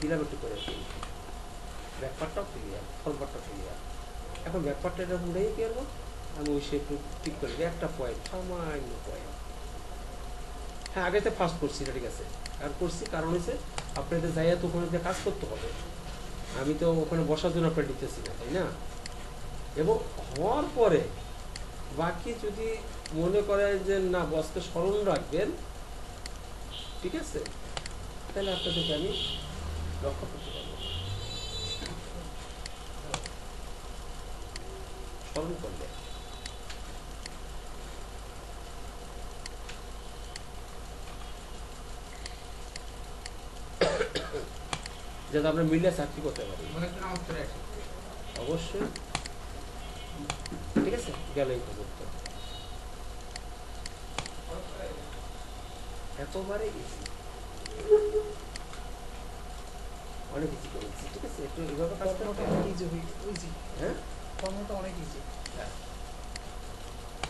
দিলাম একটু করে ব্যাকপারটাও ক্লিয়ার, ফরওয়ার্ডটাও ক্লিয়ার। এখন ব্যাকপারটা এটা উড়েই কি করবো আমি ওই সে একটু ঠিক করে দিই, একটা পয়েন্ট, সামান্য পয়েন্ট। হ্যাঁ আগে তো ফার্স্ট করছি এটা, ঠিক আছে, আর করছি কারণ হচ্ছে আপনাদের যাইয়া তো ওখানে কাজ করতে হবে, আমি তো ওখানে বসার জন্য আপনার দিতেছি না, তাই না? এবং হওয়ার পরে বাকি যদি মনে করেন যে না বসকে স্মরণ রাখবেন, ঠিক আছে, তাহলে আপনাদেরকে আমি রক্ষা করতে পারবো, স্মরণ করলে। যাতে আমরা মিলে চাকরি করতে পারি অবশ্যই, ঠিক আছে। গেল এই পর্যন্ত, একেবারে ইজি, অনেক ইজি করেছি, ঠিক আছে। একটু এভাবে কাজ করতে ইজি, হ্যাঁ ফর্মুলাটা অনেক ইজি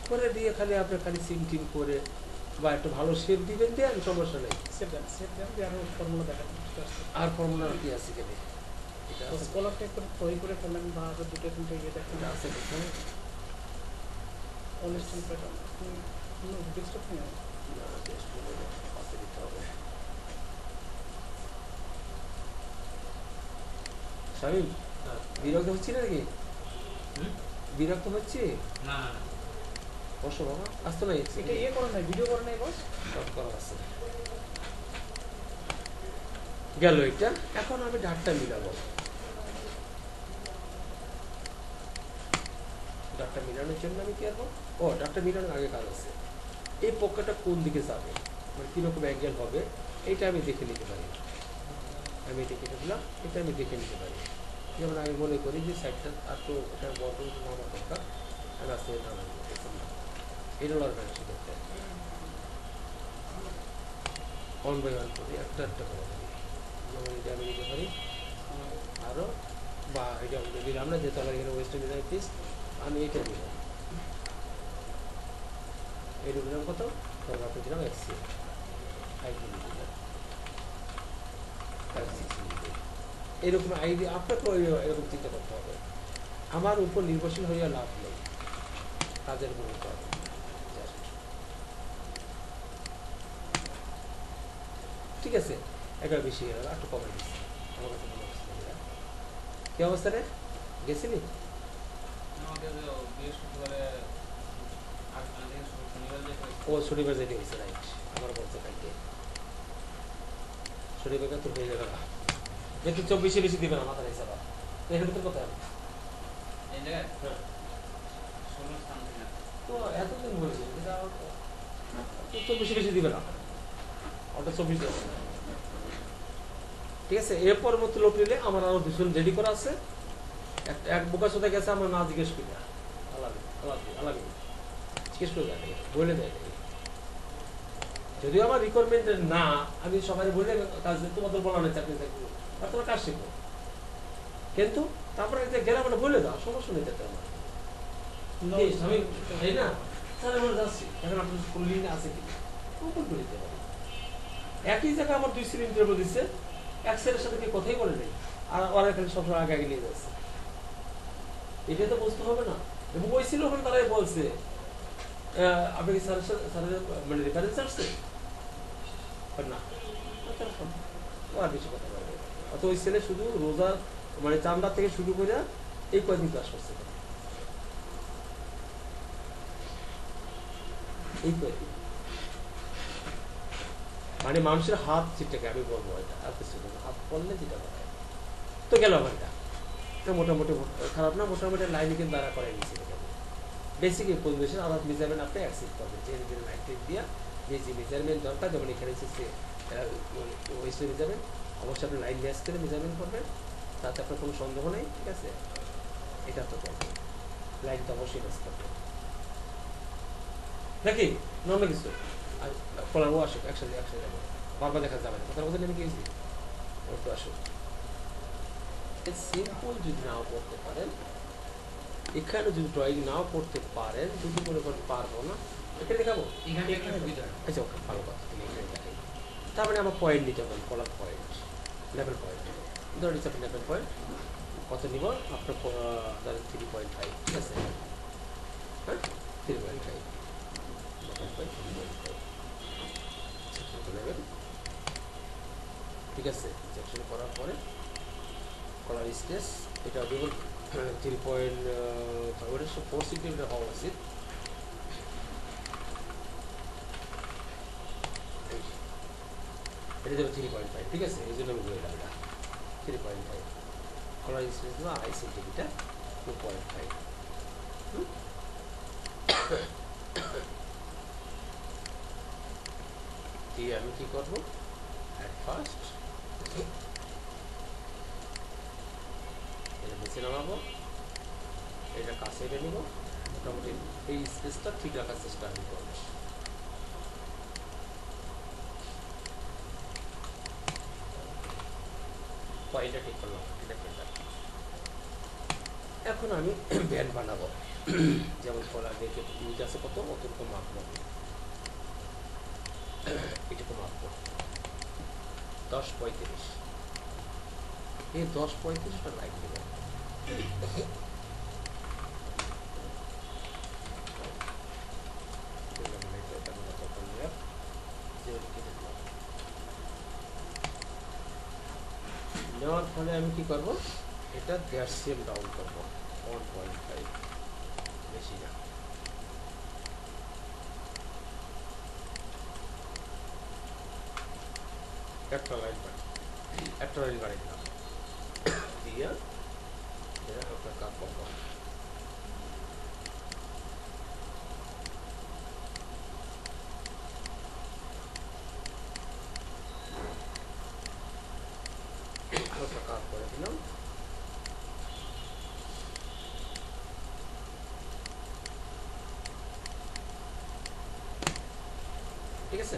করে দিয়ে খালি আপনি খালি সিম টিম করে বা একটু ভালো শেপ দিবেন, দিয়ে আমি সমস্যা নেই। সেভ দেন দিয়ে আরো ফর্মুলা দেখাবেন। আর ফর্মুলা কি আছে গেলে এটা আছে, স্কলারটা একটু তৈরি করে ফেলেন বা আরো দুটো তিনটে ইয়ে দেখেন এটা আছে এখানে অনেস্টন প্যাটার্ন ডিস্টার্ব নেই। না টেস্ট করে পাশে দিতে হবে। শামিম বিরক্ত হচ্ছি না নাকি? বিরক্ত হচ্ছে না বসো বাবা, আসতো না এটা ইয়ে করে নাই, ভিডিও করে নাই বস, সব করা আছে। গেল এটা, এখন আমি ডাটটা মিলাবো। ডাটটা মিলানোর জন্য আমি কি করবো, ও ডাটটা মিলানোর আগে কাজ আছে, এই পক্ষটা কোন দিকে যাবে, মানে কিরকম অ্যাঙ্গেল হবে, এইটা আমি দেখে নিতে পারি। আমি এটা কেটে দিলাম, এটা আমি দেখে নিতে পারি। যেমন আমি মনে করি যে সাইডটা আর তো এটা বড় নামার দরকার, আমি আস্তে নামাই এটা হলো অর্গানাইজেশন করতে ওয়ান বাই ওয়ান করি, একটা একটা করে দিই। যেমন এটা আমি নিতে পারি আরও, বা এটা আমি দিলাম না, যেহেতু আমার এখানে ওয়েস্টার্ন ডিজাইন পিস, আমি এটা দিলাম, এইটা দিলাম কত, তখন আপনি দিলাম এক্সি 5 মিলি দিলাম, 5-6 মিলি। এরকম আইডিয়া আপনাকে এরকম চিন্তা করতে হবে। আমার উপর নির্ভরশীল হইয়া লাভ নেই, কাজের গুরুত্ব হবে। ঠিক আছে, একটা বেশি গেল, একটু কমে দিচ্ছি, আমার কাছে মনে হচ্ছে কি অবস্থা রে, গেছিলি? ও শনিবার যেতে হয়েছে, রাইট, আমার বলতে কালকে শনিবার তোর হয়ে যাবে না, যেহেতু 24 বেশি দিবে না মাথার হিসাব, এর ভিতরে কথা হবে তো এতদিন হয়েছে, 24 বেশি দিবে না, ওটা 24 দেবে, ঠিক আছে। এর পরবর্তী লোক নিলে আমার আরো দুজন রেডি করা আছে, এক বোকার সাথে গেছে, আমার না জিজ্ঞেস করি না, আলাদা জিজ্ঞেস করে দেয়, বলে দেয়। যদিও আমার রিকোয়ারমেন্ট না, আমি সবাই বলে কাজ তোমাদের বলা নেই চাকরি থাকবে, আর তোমার কাজ শিখবো, কিন্তু তারপরে গেলে আমরা বলে দাও, সমস্যা নেই যেতে আমার, আমি তাই না, স্যার আমরা যাচ্ছি, এখন আপনার কোন লিঙ্ক আছে কি ওপেন করে দিতে পারি, একই জায়গায় আমার 2 সিলিন্ডার দিচ্ছে, এক সেলের সাথে কি কথাই বলে নেই, আর ওরা এখানে সবসময় আগে আগে নিয়ে যাচ্ছে। এটা তো বুঝতে হবে না। এবং ওই ছিল ওখানে তারাই বলছে আপনি কি স্যারের মানে রেফারেন্স আসছে না, ও আর বেশি কথা বলে। অত ওই ছেলে শুধু রোজা মানে চান্দার থেকে শুরু করে এই কয়েকদিন ক্লাস করছে, এই কয়েকদিন মানে মানুষের হাত যেটাকে আমি বলবো এটা আর কিছু হাত পড়লে যেটা বলে তো গেল আমার এটা মোটামুটি খারাপ না, মোটামুটি লাইনে কিন্তু দ্বারা করে নিচ্ছে বেসিক ইনফরমেশন আবার মেজারমেন্ট আপনি অ্যাক্সেস করবেন, যে লাইন টেক দিয়া যে মেজারমেন্ট দরকার, যেমন এখানে ওয়েস্ট মেজারমেন্ট অবশ্যই আপনি লাইন ম্যাচ করে মেজারমেন্ট করবেন, তাতে আপনার কোনো সন্দেহ নেই, ঠিক আছে। এটা তো করবেন, লাইন তো অবশ্যই ম্যাচ করবেন নাকি নর্মাল কিছু আর কলার ও আসুক একসাথে যাবো, বারবার দেখা যাবে না, কথার কথা নেমে গিয়েছি ওর তো আসুক। সিম্পল যদি নাও করতে পারেন, এখানে যদি ড্রয়িং নাও করতে পারেন, যদি মনে করেন পারবো না, এখানে দেখাবো, আচ্ছা ওকে ভালো কথা, তুমি এখানে দেখাই। তারপরে আমার পয়েন্ট নিতে হবে, কলার পয়েন্ট, লেভেল পয়েন্ট, ধরুন হিসাবে লেভেল পয়েন্ট কত নিব আপনার 3.5, ঠিক আছে, হ্যাঁ 3.5 ঠিক আছে। সেকশন করার পরে কলার স্পেস এটা দেখুন 3.4 সেন্টিমিটার হওয়া উচিত, এটা দেবো 3.5, ঠিক আছে, এই জন্য আমি বলে দিলাম এটা 3.5, কলার স্পেস দেবো 2.5 সেন্টিমিটার 2.5। দিয়ে আমি কি করবো, অ্যাট ফার্স্ট এটা বেছে নামাবো, এটা কাছে এটা নিব, মোটামুটি এই স্পেসটা ঠিক রাখার চেষ্টা আমি করবো। পয়েন্টটা ঠিক করলাম, এখন আমি ব্যান্ড বানাবো, যেমন কলার দেখে ইউজ আছে কত অতটুকু মাপবো, এটুকু মাপবো 10-35, এই 10-35টা লাইন দেবো, নেওয়ার ফলে আমি কি করবো, এটা গ্যাসিয়াম ডাউন করবো 1.5, বেশি না, একটা লাইন বাড়িয়ে দিলাম, দিয়ে আপনার কাজ করবো, হালকা কাজ করে দিলাম, ঠিক আছে।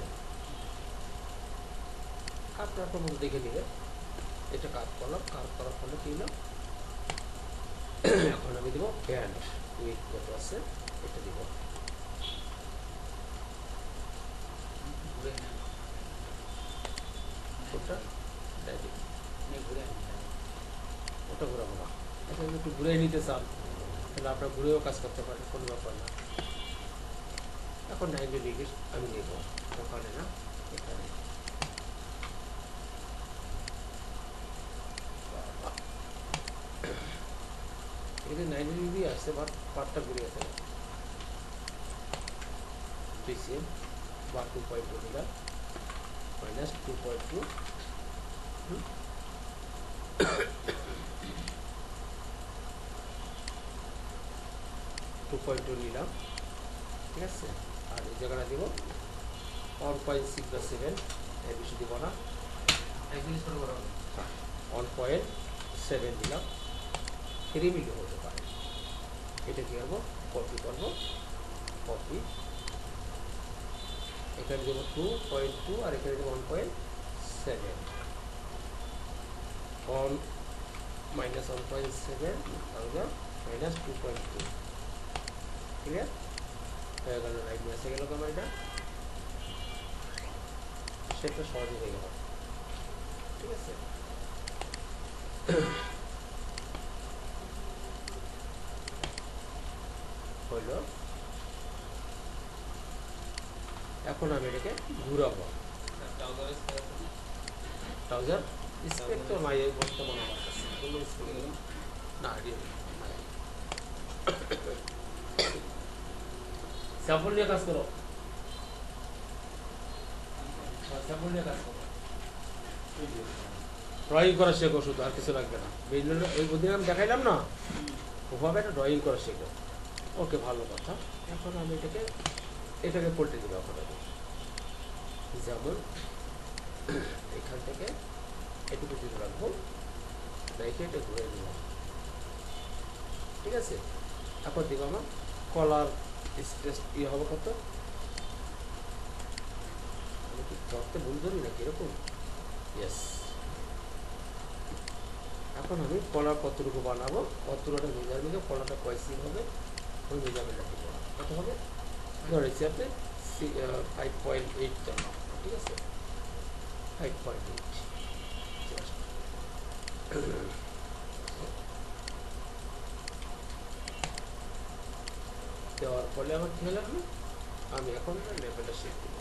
আপনার মধ্যে দেখে নিবে, এটা কাজ করলাম, কাজ করার ফলে কি হলো, এখন আমি দিব ব্যান্ড উইথ কত আছে এটা দিব, ওটা ঘুরাবো না, এখন একটু ঘুরে নিতে চান তাহলে আপনার ঘুরেও কাজ করতে পারেন, কোনো ব্যাপার না। এখন 90 ডিগ্রি আমি নেব, ওখানে না এখানে, এখানে 90 ডিগ্রি আসছে, বাট পার্টটা ঘুরে গেছে, পিসিএম বা 2.2 মিটার মাইনাস 2.2, 2.2 নিলাম, ঠিক আছে। আর এই জায়গাটা দিব 1.6/7, এর বেশি দিব না, 1.7 দিলাম, 3 মিলি হতে পারে। এটা কি করবো, কপি করবো, কপি, এখানে দেবো 2.2 আর এখানে দেবো 1.7, মাইনাস 1.7 মাইনাস 2.2, ক্লিয়ার হয়ে গেল, লাইন এসে গেল আমার এটা শেপটা সহজে হয়ে গেল। ঠিক আছে, হইল। এখন আমি এটাকে ঘুরাবো। ট্রাউজার স্পেক তো নাই এই বর্তমানে আমার কাছে, কোনো স্পেক না। স্যাম্পল নিয়ে কাজ করো, স্যাম্পল নিয়ে কাজ করো, ড্রয়িং করা শেখো, শুধু আর কিছু লাগবে না। ওই ওদিন আমি দেখাইলাম না, ওভাবে একটা ড্রয়িং করা শেখো। ওকে, ভালো কথা। এখন আমি এটাকে পল্টে দেবো। এখন আমি যেমন এখান থেকে এটুকু দিতে রাখবো, রেখে এটা ঘুরে দেবো। ঠিক আছে, এখন দিব আমার কলার স্পেস হবে কত, আমি কি ধরতে ভুল ধরি নাকি এরকম? ইয়েস। এখন আমি কলার কতটুকু বানাবো, কতটা মেজারমেন্টে কলারটা কয়সি হবে, ওই মেজারমেন্টটা দিব। কত হবে ধরেছি আপনি 5.8 জন। ঠিক আছে, 5.8 দেওয়ার ফলে আমার কি হলো, আমি এখন লেভেলটা শেপ দিব।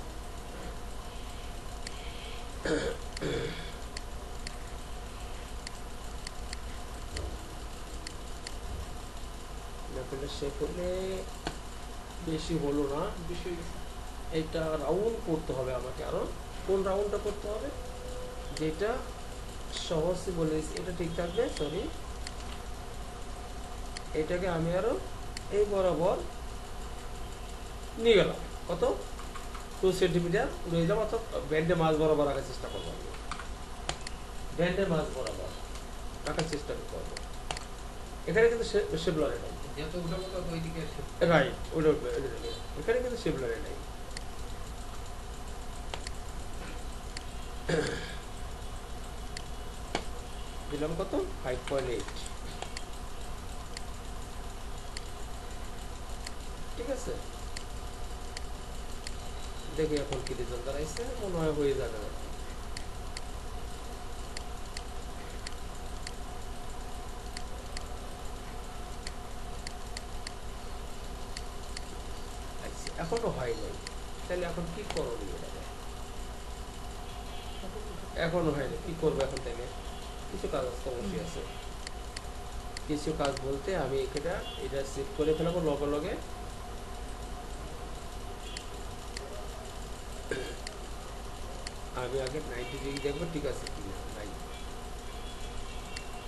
লেভেলটা শেপ হলে বেশি হলো না, বেশি এটা রাউন্ড করতে হবে আমাকে আরো। কোন রাউন্ডটা করতে হবে, যেটা সহজে বলেছি এটা ঠিক থাকবে। সরি, এটাকে আমি আরো এই বরাবর নিয়ে গেলাম। কত, 2 সেন্টিমিটার উড়ে দিলাম, অর্থাৎ ব্যান্ডে মাছ বরাবর রাখার চেষ্টা করবো। আমি ব্যান্ডে মাছ বরাবর রাখার চেষ্টা করবো। এখানে কিন্তু শেবলারে নাই, রাইট, ওটা উঠবে। এখানে কিন্তু শেবলারে নাই। দিলাম কত, 5.8। ঠিক আছে, দেখি এখন কি রেজাল্ট দাঁড়াইছে, মনে হয় হয়ে যাবে। এখনো হয় নাই, তাহলে এখন কি করণীয়? এখনো হয়নি, কি করবো এখন? তাইলে কিছু কাজ তো অবশ্যই আছে। কিছু কাজ বলতে আমি এটা সেভ করে ফেলাবো লগে লগে। আমি আগে 90 ডিগ্রি দেখবো ঠিক আছে কিনা, নাই,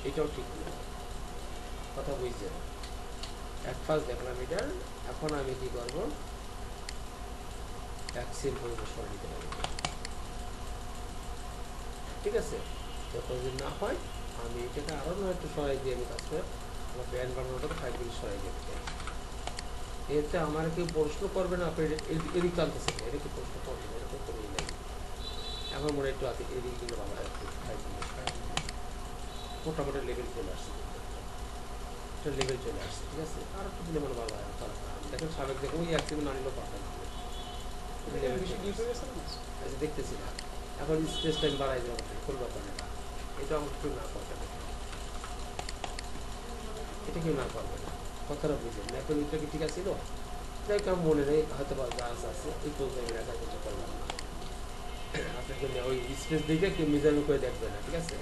এটাও ঠিক না, কথা বুঝছেন? এক ফার্স্ট দেখলাম এটা। এখন আমি কি করবো, অ্যাক্সেল করবো, সরে নিতে পারবো। ঠিক আছে, যতদিন না হয় আমি এটাকে আরো না একটু সরাই দিয়ে আমি কাজ করে আমার ব্যান্ড বানানোটা 5 মিনিট সরাই দিতে চাই। এতে আমার কেউ প্রশ্ন করবে না, আপনি এদিক টানতেছেন, এটা কি প্রশ্ন করবেন? এরকম করেই নাই। এখন মনে একটু আছে এদিক দিলে ভালো হয়। 5 মিনিট মোটামুটি লেভেল চলে আসছে, একটা লেভেল চলে আসছে। ঠিক আছে, আর একটু দিলে মনে ভালো হয়। দেখেন সাবেক দেখুন ওই 1 সেকেন্ড না নিলেও পারতেন। আচ্ছা, দেখতেছি না। এখন স্পেস টাইম বাড়াই দেওয়া কোনো ব্যাপার না। এটা আমার কেউ না করবে না, এটা কেউ না করবে না, কথাটা বুঝলেন? এখন এটা কি ঠিক আছে? যাই কেমন মনে নেই, হয়তো বা গাছ আছে, এই প্রোগ্রামে রাখার কিছু করলাম না। আপনার জন্য ওই স্পেস দিকে কেউ মেজারমেন্ট করে দেখবে না। ঠিক আছে,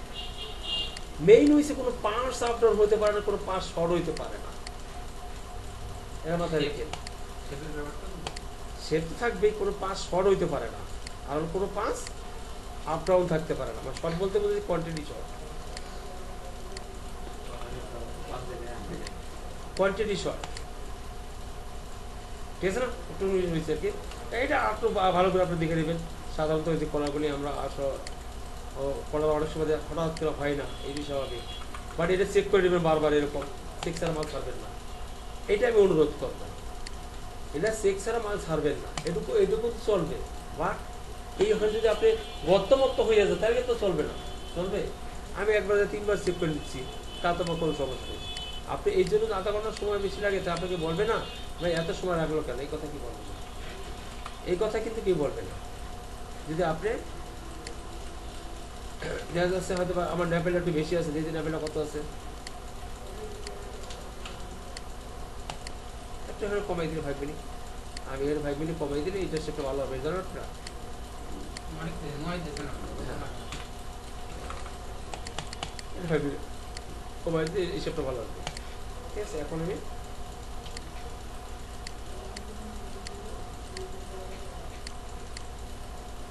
মেইন হয়েছে কোনো পার্টস আপ ডাউন হতে পারে না, কোনো পার্টস শর্ট হইতে পারে না। এর মাথায় রেখেন, শেপ তো থাকবেই, কোনো পার্টস শর্ট হইতে পারে না, আর কোনো পার্টস আপ ডাউন থাকতে পারে না। মানে শর্ট বলতে বলতে কোয়ান্টিটি শর্ট, কোয়ান্টিটি শর্ট। ঠিক আছে না, একটু হয়েছে আর কি। এইটা একটু ভালো করে আপনি দেখে নেবেন। সাধারণত ওই যে কলাগুলি আমরা কলার অনেক সময় হঠাৎ করে হয় না, এই স্বাভাবিক। বাট এটা চেক করে নেবেন বারবার, এরকম চেক ছাড়া মাল ছাড়বেন না, এইটা আমি অনুরোধ করব। এটা চেক ছাড়া মাল ছাড়বেন না, এটুকু চলবে। বাট এই ওখানে যদি আপনি গত্তমত্ত হয়ে যায় তাহলে তো চলবে না। চলবে, আমি একবার 3বার চেক করে দিচ্ছি, তা তো কোনো সমস্যা নেই। আপনি এই জন্য আধা ঘন্টার সময় বেশি লাগে, তা আপনাকে বলবে না ভাই এত সময় লাগলো কেন, এই কথা কি বলবে না, এই কথা কিন্তু কেউ বলবে না। যদি আপনি দেখা যাচ্ছে হয়তো আমার ন্যাপেলটা একটু বেশি আছে, দেখি ন্যাপেলটা কত আছে, একটা কমাই দিলে 5 মিনিট, আমি এর 5 মিনিট কমাই দিলে এটা সেটা ভালো হবে, জানো না? এটা 5 মিনিট কমাই দিলে এই সেটটা ভালো হবে। ঠিক আছে, এখন আমি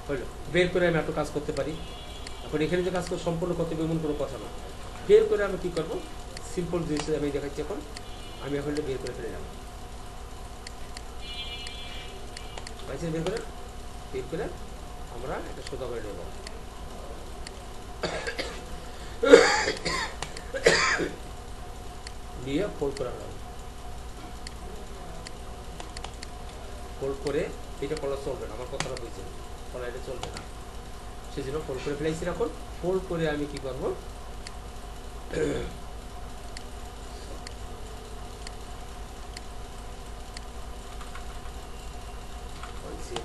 হইল বের করে আমি একটু কাজ করতে পারি। এখন এখানে যে কাজ করে সম্পূর্ণ করতে হবে এমন কোনো কথা না, বের করে আমি কি করবো, সিম্পল জিনিস আমি দেখাচ্ছি। এখন আমি এখন বের করে ফেলে যাবো, বের করে আমরা এটা সোজা করে নেব। নিয়ে ফোল্ড করে আনলাম, ফোল্ড করে এটা কলা চলবে না, আমার কথাটা বুঝছেন, কলা এটা চলবে না, সেই জন্য ফোল্ড করে ফেলাইছি। এখন ফোল্ড করে আমি কি করবো,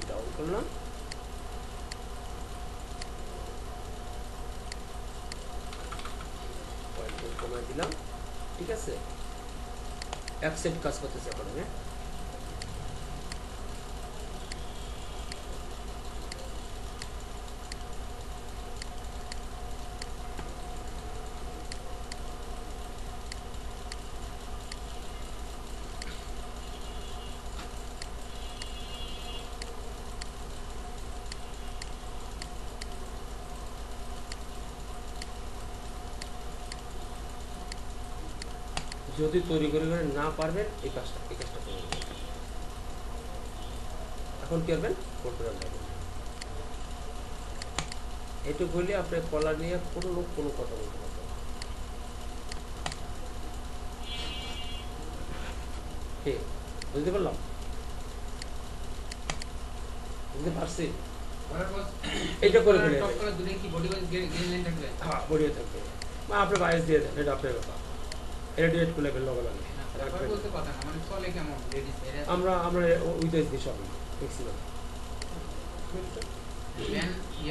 ডাউন করলাম, কমাই দিলাম। ঠিক আছে, অ্যাকসেপ্ট কাজ করতেছে। এখন আমি যদি তৈরি করে না পারবেন এই কাজটা করে নেবেন। এখন কি করবেন, ফোল্ড করে যাবেন। এটুকু হলে আপনার কলা নিয়ে কোনো লোক কোনো কথা বলতে পারবেন। ঠিক বুঝতে পারলাম, বুঝতে পারছি। এটা করে ফেলে হ্যাঁ বডিও থাকবে, বা আপনি বাইস দিয়ে দেন, এটা আপনার ব্যাপার। এটা ডিরেক্ট করে ফেললে হবে লাগে। আমরা উইদাইস দিই সবই ম্যাক্সিমাম,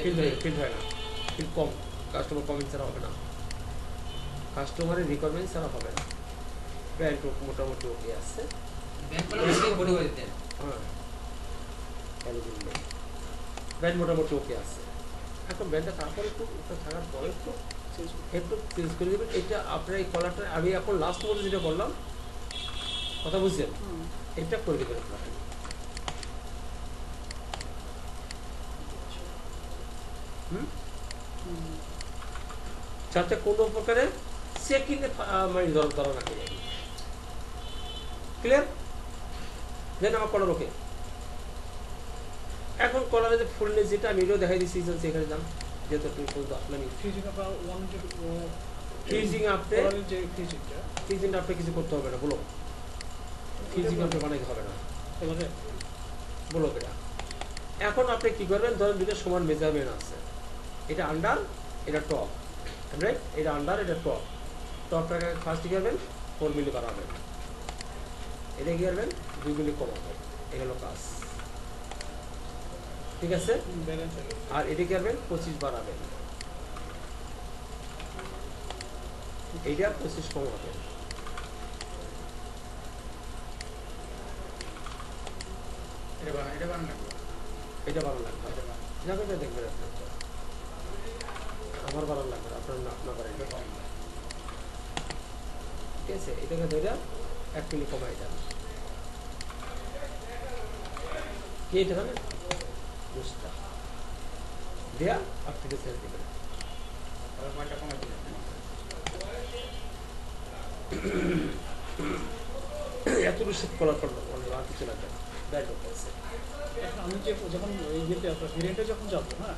ফিল্ড হয় না, ফিল্ড কম, কাস্টমার কমেন্ট ছাড়া হবে না, কাস্টমারের রিকোয়ারমেন্ট ছাড়া হবে না। ব্যান্ড মোটামুটি ওকে আছে, হ্যাঁ ব্যান্ড মোটামুটি ওকে আছে। এখন ব্যান্ডটা তারপরে একটু থাকার পরে একটু চেঞ্জ করে দেবেন। এটা আপনার এই কলারটা আমি এখন লাস্ট মধ্যে যেটা করলাম, কথা বুঝছেন, এটা করে দেবেন আপনার, যাতে কোনো প্রকারে চেকিংয়ে মানে ধরা না করে। ক্লিয়ার? দেন আমার কলার ওকে। এখন কলারে যে ফুলনেস যেটা আমি এটাও দেখাই দিচ্ছি, এখানে যান, যেহেতু আপনি পর্যন্ত আসলেন। ফ্রিজিং আপনি কিছু করতে হবে না, বলো ফ্রিজিং আপনি বানাইতে হবে না, বলো এটা। এখন আপনি কি করবেন, ধরেন দুটো সমান মেজারমেন্ট আছে, এটা আন্ডার এটা টপ, রাইট? এটা আন্ডার এটা টপ, টপটাকে ফার্স্ট কি করবেন 4 মিলি বাড়াবেন, এটা কি করবেন 2 মিলি কমাবেন, এগুলো কাজ। ঠিক আছে, আর এটা কি করবেন 25 বাড়াবেন, এইটা 25 কমাবেন। এটা ভালো লাগবে, যাকে দেখবেন আপনার, আমার ভালো লাগবে, আপনার না পারেন। ঠিক আছে, এটাকে ধরে 1 মিলি কমাই যান। কি এটা জানেন, বুঝটা দেয়া আপনি ছেড়ে দেবেন। এত রিসিভ করার পর আর কিছু লাগবে না, আমি যে যখন ইয়েতে আপনার ভেরিয়েন্টে যখন যাবো, হ্যাঁ,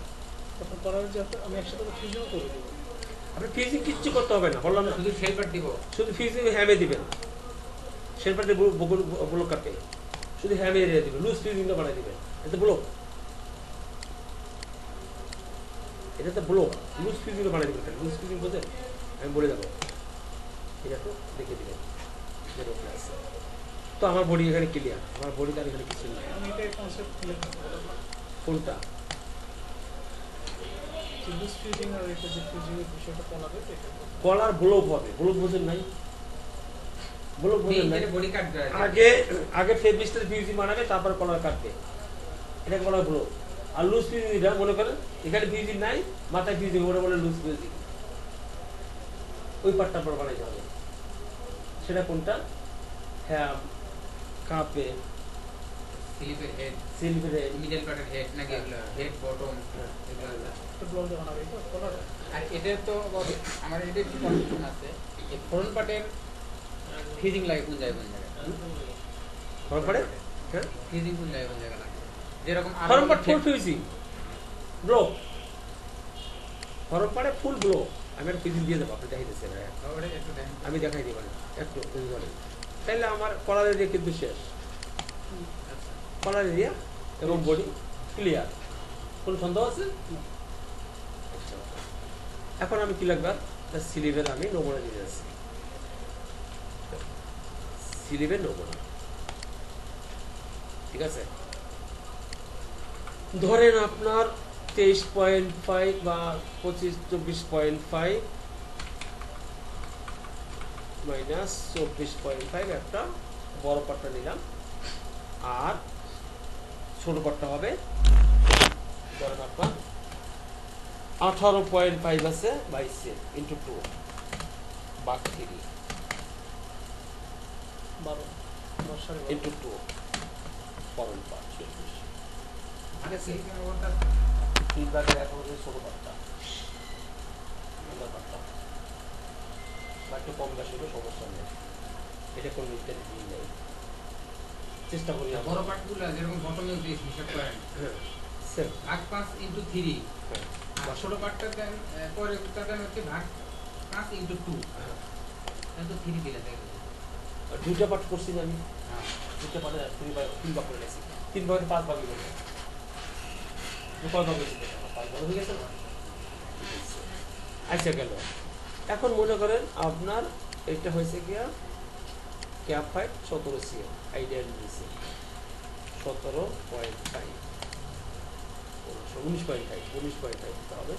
তখন করার যে আমি একসাথে ফ্রিজিংও করে দেবো। আপনি ফ্রিজিং কিচ্ছু করতে হবে না, বললাম না, শুধু শেলপার দিব, শুধু ফ্রিজিং হ্যামে দিবেন, শেলপারটি ব্লক কাটে, শুধু হ্যামে দিয়ে দিবেন, লুজ ফ্রিজিংটা বানাই দিবেন। এটা ব্লক, এটা তো ব্লক, লুজ ফ্রিজিংটা বানাই দিবেন। লুজ ফ্রিজিং বোঝেন, আমি বলে যাবো, এটা তো দেখে দিবেন আছে। তো আমার বডি এখানে ক্লিয়ার, আমার বডি তার এখানে কিছু নেই। ফুলটা লুজ ফিউজিং আর এটা যে ফিউজিং এর বিষয়টা কলাবে এটা কলার ব্লক হবে, ব্লক বোঝেন নাই, ব্লক বোঝেন নাই। বডি কাট দেয় আগে আগে ফেব্রিক্সের ফিউজিং বানাবে, তারপর কলার কাটবে, এটাকে বলা হয় ব্লক। আর লুজ ফিউজিং এটা মনে করেন এখানে ফিউজিং নাই, মাথায় ফিউজিং, ওটা বলে লুজ ফিউজিং। ওই পার্টটা পর বানাইতে হবে। সেটা কোনটা? হ্যাঁ, কাপে স্লিপের হেড, সিলভারে মিডল পার্টের হেড নাকি এগুলো হেড বটম এগুলো। তো ব্লগে বানাবে তো কলার আর এটা তো আমার এটা একটু কনফিউশন আছে, এই ফ্রন্ট পার্টের ফিজিং লাগে কোন জায়গায় ফরম পারে, হ্যাঁ ফিজিং কোন জায়গায় লাগে, যেরকম ফরম পার্ট ফুল ফিউজিং ব্লক, ফরম পারে ফুল ব্লক। আমি একটা ফিউজিং দিয়ে দেবো, আপনি দেখাই দিচ্ছেন, একটু দেখেন। আমি দেখাই দিই, মানে একটু তাইলে আমার কলার এরিয়া কিন্তু শেষ, কলার এরিয়া এবং বডি ক্লিয়ার। কোন সন্দেহ আছে? আচ্ছা, এখন আমি কি লাগবে, স্লিভের আমি নমুনা দিয়ে যাচ্ছি, স্লিভের নমুনা। ঠিক আছে, ধরেন আপনার 23.5 বা 24.5 মাইনাস 24.5 একটা বড় পাটটা নিলাম, আর ছোট পাটটা হবে ধরেন আপনার 18.5 আছে 22 ইন্টু 2 বা 3 12 10 ইন্টু 2 পরম পাট 24। মানে স্লিপের ওভারটা 3 ভাগের 1 হচ্ছে ছোট পাটটা, বড় পাটটা বা একটু কম বেশি হলে সমস্যা নেই, এটা কোনো মিস্টেক নেই। চেষ্টা করি বড় পার্টগুলো যেরকম বটমে দিয়েছি হিসাব করেন হ্যাঁ সেম ভাগ 5 ইনটু 3, হ্যাঁ আর ছোট পার্টটা দেন পরে দেন হচ্ছে ভাগ 5 ইনটু 2, হ্যাঁ। তো 3 দিলে দেখো। আর দুইটা পার্ট করছি না আমি, হ্যাঁ দুইটা পার্টে 3 ভাগ করে নিয়েছি, 3 ভাগে 5 ভাগই করবো, কয় ভাগ হয়েছে? 5 ভাগ হয়ে গেছে না? আচ্ছা গেল। এখন মনে করেন আপনার এটা হয়েছে গিয়া ক্যাপ হাইট 17 সিএম, আইডিয়াল নিয়েছে 17.5 19.5 দিতে হবে।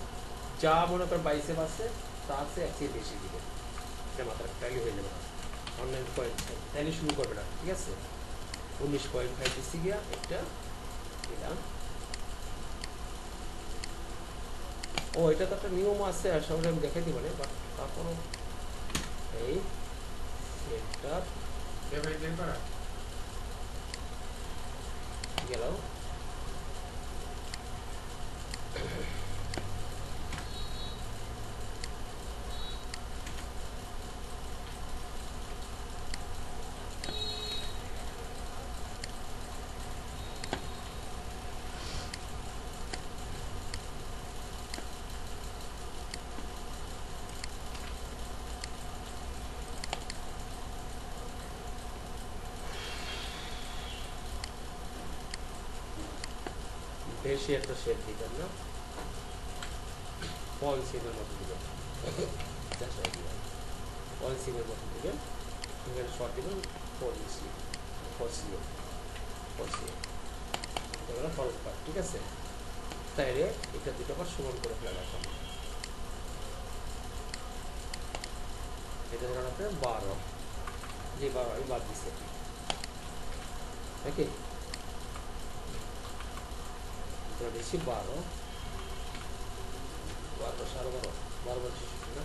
যা মনে করেন 22 আছে তা আছে এক চেয়ে বেশি দিবে, এটা মাথার টাইলি হয়ে যাবে, অনলাইন পয়েন্ট তাইলে শুরু করবে না। ঠিক আছে, 19.5 দিচ্ছি গিয়া একটা দিলাম। ও এটা তো একটা নিয়ম আছে, আর সবাই আমি দেখাই দিই, মানে বাট তারপরও এই সেন্টার এভাবে বের করা গেল। বেশি একটা শেপ দিবেন না, ফল সিমের মতো দিবেন, ফল সিমের মতো দিবেন, এখানে শর্ট দিবেন 4 ইঞ্চি 4 সিএম এটা ফরওয়ার্ড পার্ট। ঠিক আছে, তাইলে এটা দুটো পার্ট সমান করে ফেলা রাখা, এটা ধরেন আপনার 12, যে 12 আমি বাদ দিচ্ছি, ওকে দিচ্ছি 12 12 12 না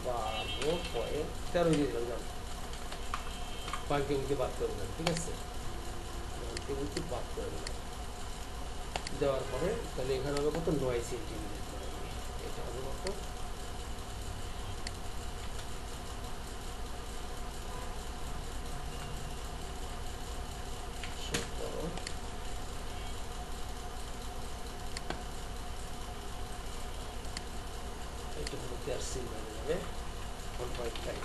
12 পয়েন্ট 13 দিয়ে দিলাম, বাকি উঠে বাদ করে দিলাম। ঠিক আছে, বাকি উঠে বাদ করে দিলাম, দেওয়ার পরে তাহলে এখানে হবে কত 9 সেন্টিমিটার, এটা হবে কত আর সিল হয়ে যাবে 1.5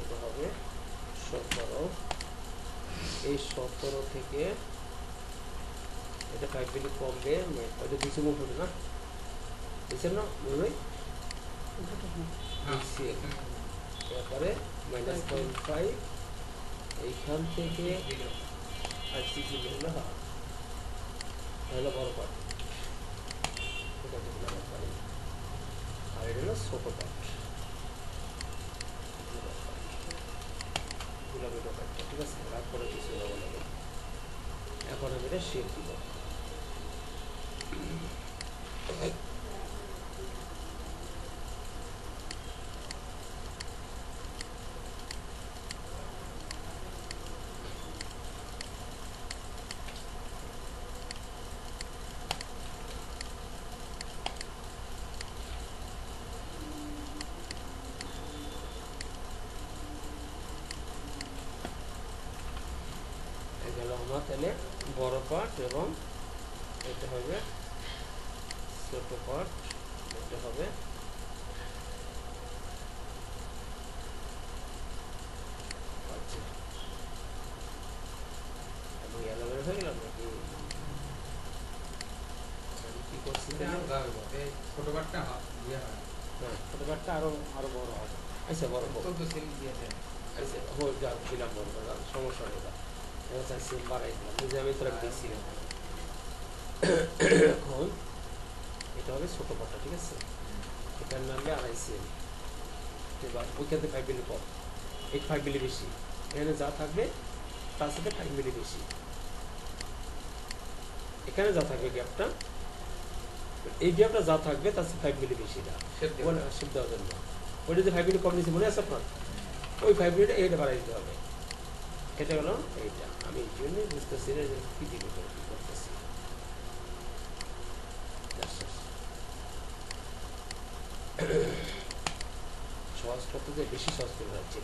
এটা হবে 17, এই 17 থেকে এটা 5 মিনিট কমবে, ওইটা 200 মুখ হবে না, বুঝছেন না বলবে, হ্যাঁ তারপরে -0.5 এইখান থেকে আর সিসি হলো হলো বড় পার্ট, এটা দেখলাম একবারে, আর এটা হলো ছোট পার্ট, গোলাপি পার্টটা, ঠিক আছে? রাগ করে কিছু দেওয়া লাগে। এখন আমি এটা শেপ দিব। গেল আমার তাহলে বড় পার্ট, এবং এটা হবে ছোট পার্ট, এটা হবে আমি এলোমেলো হয়ে গেলাম নাকি? আমি কি করছি ছোট বাটটা ইয়ে হয় হ্যাঁ, ছোট পার্টটা আরো আরো বড় হবে। আচ্ছা বড় বড়, 14 সেল দিয়েছে। আচ্ছা হোক যা দিলাম বড় বড়, সমস্যা নেই। এবার চাইছি বাড়াই দিলাম, বুঝে আমি তোরা দিয়েছিলাম। এখন এটা হবে ছোট পাটটা, ঠিক আছে? এটার নামে 2.5 সেল। এবার ওইখানে 5 মিলি কম, এই 5 মিলি বেশি, এখানে যা থাকবে তার সাথে 5 মিলি বেশি, এখানে যা থাকবে গ্যাপটা, এই গ্যাপটা যা থাকবে তার সাথে 5 মিলি বেশি, এটা শেপ দেওয়ার জন্য। ওইটা যে 5 মিলি কম নিয়েছি মনে আছে আপনার, ওই 5 মিলিটা এইটা বাড়াই দিতে হবে। এটা হলো এইটা, আমি এই জন্যই বুঝতেছি না যে কি দিকে কি করতেছি। সহজ পদ্ধতি বেশি সহজ করে যাচ্ছে।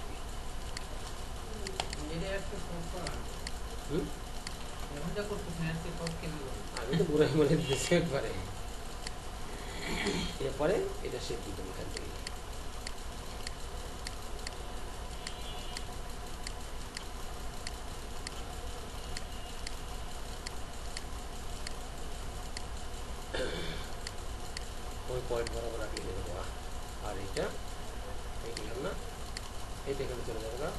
এটা একটা সমস্যা। এখন যা করতেছেন আজকে সব কেমন হবে? আমি তো বুড়াই মনে দিতেছি একবারে। এরপরে এটা শেপ দিতে এখান থেকে। ওই পয়েন্ট বরাবর রাখলে দেবো, আর এইটা এই দিলাম না, এইটা এখানে চলে যাবে না।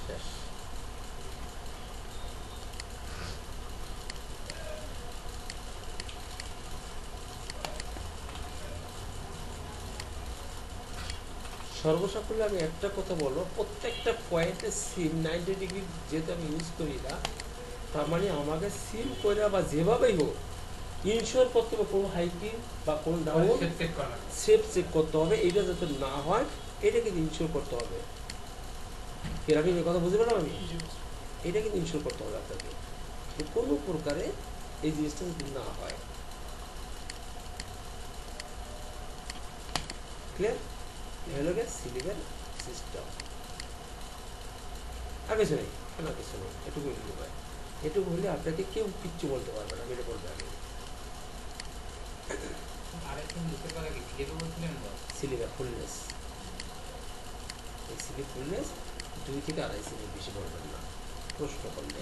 শেষ। সর্বসাকুল্যে আমি একটা কথা বলবো, প্রত্যেকটা পয়েন্টে সিম 90 ডিগ্রি যেহেতু আমি ইউজ করি না, তার মানে আমাকে সিম করে বা যেভাবেই হোক ইনশোর করতে হবে, কোনো হাইকিং বা কোনো ডাউন সেফ চেক করতে হবে, এইটা যাতে না হয় এটা কিন্তু ইনশোর করতে হবে। এরকম এই কথা বুঝতে পারলাম আমি, এটা কিন্তু ইনশোর করতে হবে আপনাকে, কোনো প্রকারে এই জিনিসটা যদি না হয়। ক্লিয়ার? হলো গিয়ে সিলিংয়ের সিস্টেম, আর কিছু নেই, না কিছু নেই, এটুকু হলে হয়। এটুকু হলে আপনাকে কেউ কিচ্ছু বলতে পারবে না, মেরে বলবে আগে। আরেকজন বুঝতে পারে কি যেটা বলছিলেন তো সিলিংয়ের ফুলনেস, এই সিলিং ফুলনেস 2 থেকে 2.5 সেন্টির বেশি বলবেন না প্রশ্ন করলে,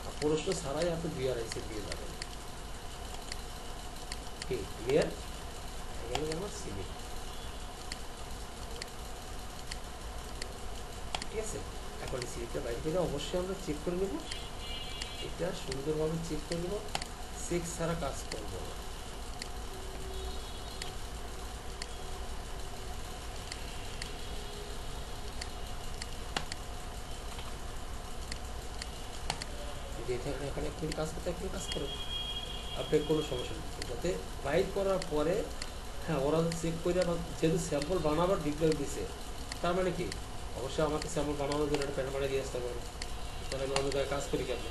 আর প্রশ্ন ছাড়াই আপনি 2-2.5 সেন্ট দিয়ে যাবেন। কি ক্লিয়ার? এখানে আমার সিলিং, ঠিক আছে? এখন এই সিলিংটা বাইরে থেকে অবশ্যই আমরা চেক করে নেব, এটা সুন্দরভাবে চেক করে নেব, চেক ছাড়া কাজ করবো না। এখানে এক্ষুনি কাজ করতে এক্ষুনি কাজ করে আপনার কোনো সমস্যা নেই, যাতে বাইর করার পরে হ্যাঁ ওরা চেক করে, যেহেতু স্যাম্পল বানাবার ডিক্লেয়ার দিছে, তার মানে কি অবশ্যই আমাকে স্যাম্পল বানানোর জন্য একটা প্যান বানিয়ে দিয়ে আসতে পারে। তাহলে আমি অন্য জায়গায় কাজ করি কেন?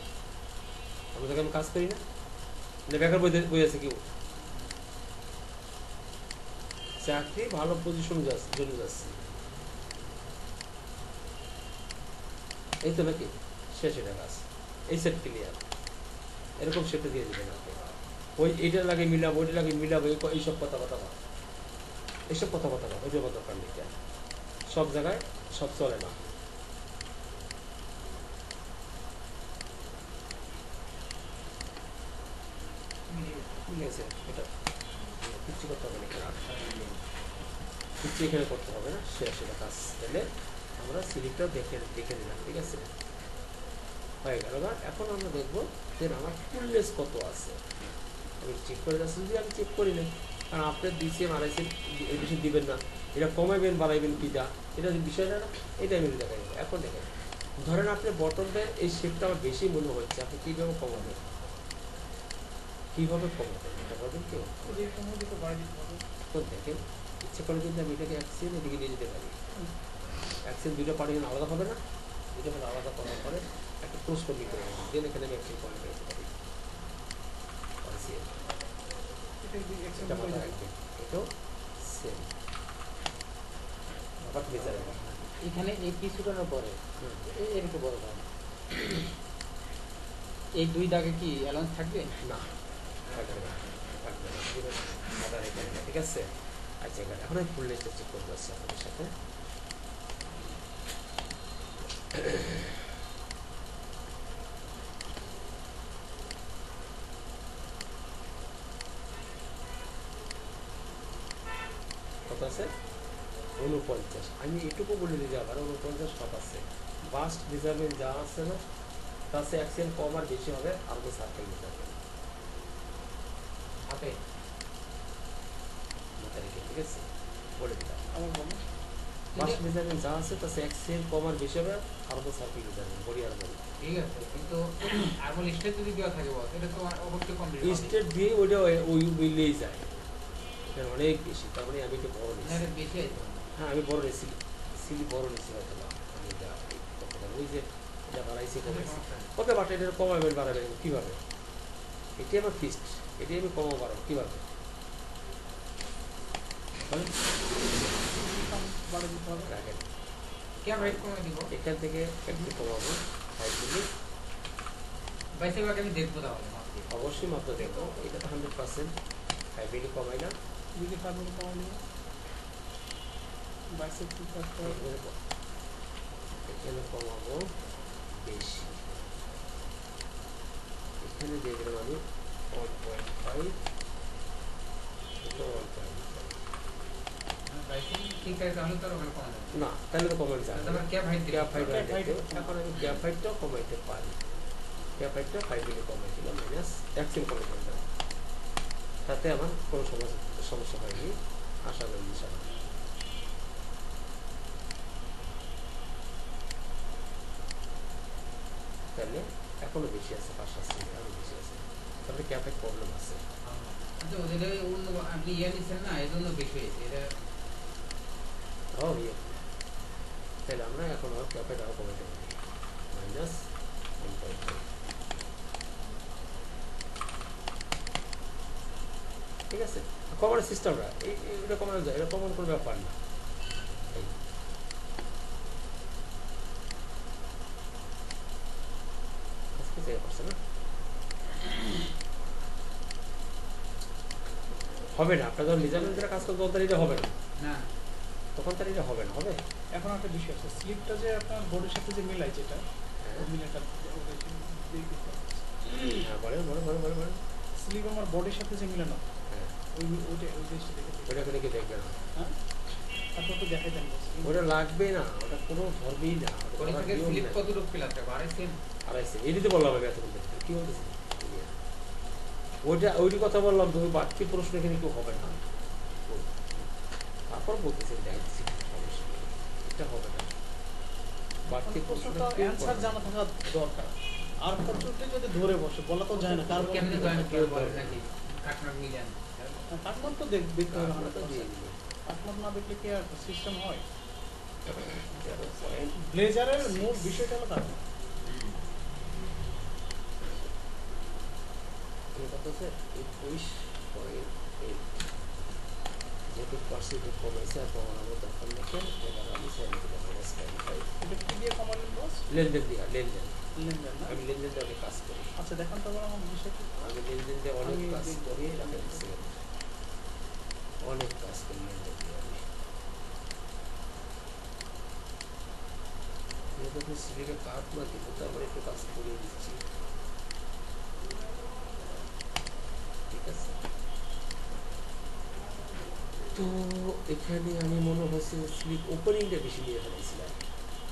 অন্য জায়গায় আমি কাজ করি না, বেকার বই আছে কেউ? চাকরি ভালো পজিশন জন্য যাচ্ছে, এই তো নাকি শেষ এটা কাজ, এই সেট ক্লিয়ার, এরকম সেটটা দিয়ে দেবেন আপনি। ওই এইটা লাগে মিলাবো, ওইটা লাগে মিলাবো, এইসব কথাবার্তা বা এইসব কথাবার্তা বা ওই জন্য দরকার নেই। সব জায়গায় সব চলে না। মিলে গেছে এটা কিচ্ছু করতে হবে না, কিচ্ছু এখানে করতে হবে না, সেটা কাজ। তাহলে আমরা সিলিংটা দেখে নিলাম, ঠিক আছে, হয়ে গেল না। এখন আমরা দেখবো যে আমার ফুলনেস কত আছে, আমি চেক করে যাচ্ছি, যদি আমি চেক করি না, কারণ আপনার দিয়েছেন আড়াইছেন এর বেশি দিবেন না, এটা কমাইবেন বাড়াইবেন কিটা, এটা বিষয়টা না, এটা আমি দেখাই দেবো। এখন দেখেন, ধরেন আপনার বটমটা এই শেপটা আমার বেশি মনে হচ্ছে, আপনি কীভাবে কমাবেন, কীভাবে কমাবেন এটা বলবেন কেউ? যে সময় দিকে বাড়ি দিতে হবে। তো দেখেন, ইচ্ছে করে কিন্তু আমি এটাকে অ্যাক্সিডেন্ট এদিকে নিয়ে যেতে পারি, অ্যাক্সিডেন্ট দুটো পার্টি আলাদা হবে না, দুটো মানে আলাদা করার পরে একটা ক্লোজ করবি করে দেন এখানে আমি অ্যাক্সিডেন্ট করে নিতে পারি, এটা মাথায় রাখবেন, এটাও সেম আবার মেজার এখানে এই কিছুটার পরে এর একটু বড় দাগ, এই দুই দাগে কি অ্যালাউন্স থাকবে? না, থাকবে না, থাকবে না, মাথা রেখে নেবে, ঠিক আছে। আচ্ছা, এখন আমি ফুল লিস্টটা চেক করতে আসছি আপনাদের সাথে। কত আছে? 49। আমি এটুকু বলে দিতে আবার 49 সব আছে। বাস্ট মেজারমেন্ট যা আছে না, তার চেয়ে অ্যাক্সিডেন্ট কম আর বেশি হবে আরো সার্কেল মেজারমেন্ট হাতে মাথায় রেখে, ঠিক আছে, বলে দিলাম। আমার বলো বাস্ট মেজারমেন্ট যা আছে তার চেয়ে অ্যাক্সিডেন্ট কম আর বেশি হবে আরো সার্কেল মেজারমেন্ট বড়ি আর বড়ি, ঠিক আছে, কিন্তু আরবল স্টেট যদি দেওয়া থাকে বস, এটা তো অবশ্যই কমপ্লিট হবে। স্টেট দিয়ে ওইটা ওই মিলেই যায়, এটা অনেক বেশি, তার মানে আমি একটু বড় না, নিচ্ছি। এটা বেশি আছে। হ্যাঁ, আমি বড় নিচ্ছি, সিলি বড় নিচ্ছি হয়তো না, আমি যা ওই যে এটা বাড়াইছি কমাইছি, ওকে, বাট এটা কমাবেন বাড়াবেন কীভাবে, এটি আমার ফিক্সড, এটি আমি কমাবো বাড়াবো কীভাবে বাড়ি দিতে হবে। রাখেন, কে ভাই কমে দিব? এখান থেকে একটু কমাবো 5 মিনিট, বাইসে ভাগে আমি দেখবো তাহলে মাপতে। অবশ্যই মাত্র দেখবো, এটা তো 100% 5 মিনিট কমাই না, দিকে 5 মিনিট কমাই নিয়ে বাইসেপ কি করতে হবে? এখানে কমাবো বেশি, এখানে দিয়ে দিলাম আমি 1.5, এটা 1.5, বাইসে ঠিক আছে, তাহলে তো আর ওখানে কমে যাবে। না তাহলে তো কমানো যাবে না। তারপর কে ভাই দিবে? গ্যাপ হাইট এখন আমি গ্যাপ হাইটটাও কমাইতে পারি, গ্যাপ হাইটটা 5 মিলি কমাই দিলাম, মাইনাস অ্যাক্সিল কমাই দিলাম, তাতে আমার কোনো সমস্যা হয়নি, আশা করি ইনশাআল্লাহ। তাহলে এখনো বেশি আছে, 5-7 মিলি আরও বেশি আছে, তাহলে গ্যাপ হাইট প্রবলেম আছে। আচ্ছা, ওদের অন্য আপনি ইয়ে নিচ্ছেন না, এই জন্য বেশি হয়েছে এটা। তাহলে আমরা এখন আর গ্যাপ হাইট আরও কমাইতে পারি, মাইনাস 1.5, ঠিক আছে। কমানোর সিস্টেমটা এটা কমানো যায়, এটা কমন কোনো ব্যাপার না, হবে না, আপনার যখন মেজারমেন্ট যেটা কাজ করতে তখন এটা হবে না, না, তখন তার এটা হবে না, হবে। এখন একটা বিষয় আছে, স্লিপটা যে আপনার বডির সাথে যে মিলাই, যেটা ওই মিলাটা হ্যাঁ, বলেন বলেন বলেন বলেন বলেন। স্লিপ আমার বডির সাথে যে মিলানো, হ্যাঁ, ওই জিনিসটা দেখে ওটা করে কি দেখবে না, হ্যাঁ, তারপর তো দেখাই দেন ওটা লাগবে না, ওটা কোনো ধরবেই না, ওই থেকে স্লিপ কতটুকু ফিল আছে? 12 আড়াইশো এদিকে বললাম আমি এতক্ষণ দেখতে কি বলতেছি, ওইটি কথা বললাম, তুমি বাড়তি প্রশ্ন এখানে কেউ হবে না, তারপর বলতেছি দেখছি সমস্যা নেই, এটা হবে না, বাড়তি প্রশ্নটা অ্যানসার জানা থাকা দরকার। আর প্রশ্নটা যদি ধরে বসে বলা তো যায় না, কার কেমনে জয়েন করে বলেন নাকি কাটমার মিলান? কাটমান তো দেখতে হবে, আমরা তো দিয়ে দিই কাটমান না দেখলে কি আর সিস্টেম হয়? 0.8 ব্লেজারের মূল বিষয়টা হলো কাটমান। হচ্ছে 21.8, যেহেতু পার্সেন্টেজ কমেছে আর কমানোর দরকার নেই, এবার আমি সাইন দিলাম -95, এটা কি দিয়ে কমালেন বস? লেনদেন দিয়া লেনদেন, লেনদেন না? আমি লেনদেন দিয়ে অনেক কাজ করি, আচ্ছা, দেখান তো আবার আমার বিষয়টা। আমি লেনদেন দিয়ে অনেক আমি কাজ দেখবো। করি, অনেক কাজ করি লেনদেন দিয়ে আমি, যেহেতু সিভিকে কার্ড না দিব তো আমরা একটু কাজ করিয়ে দিচ্ছি, ঠিক আছে। তো এখানে আমি মনে হচ্ছে স্লিপ ওপেনিংটা বেশি নিয়ে ফেলেছিলাম,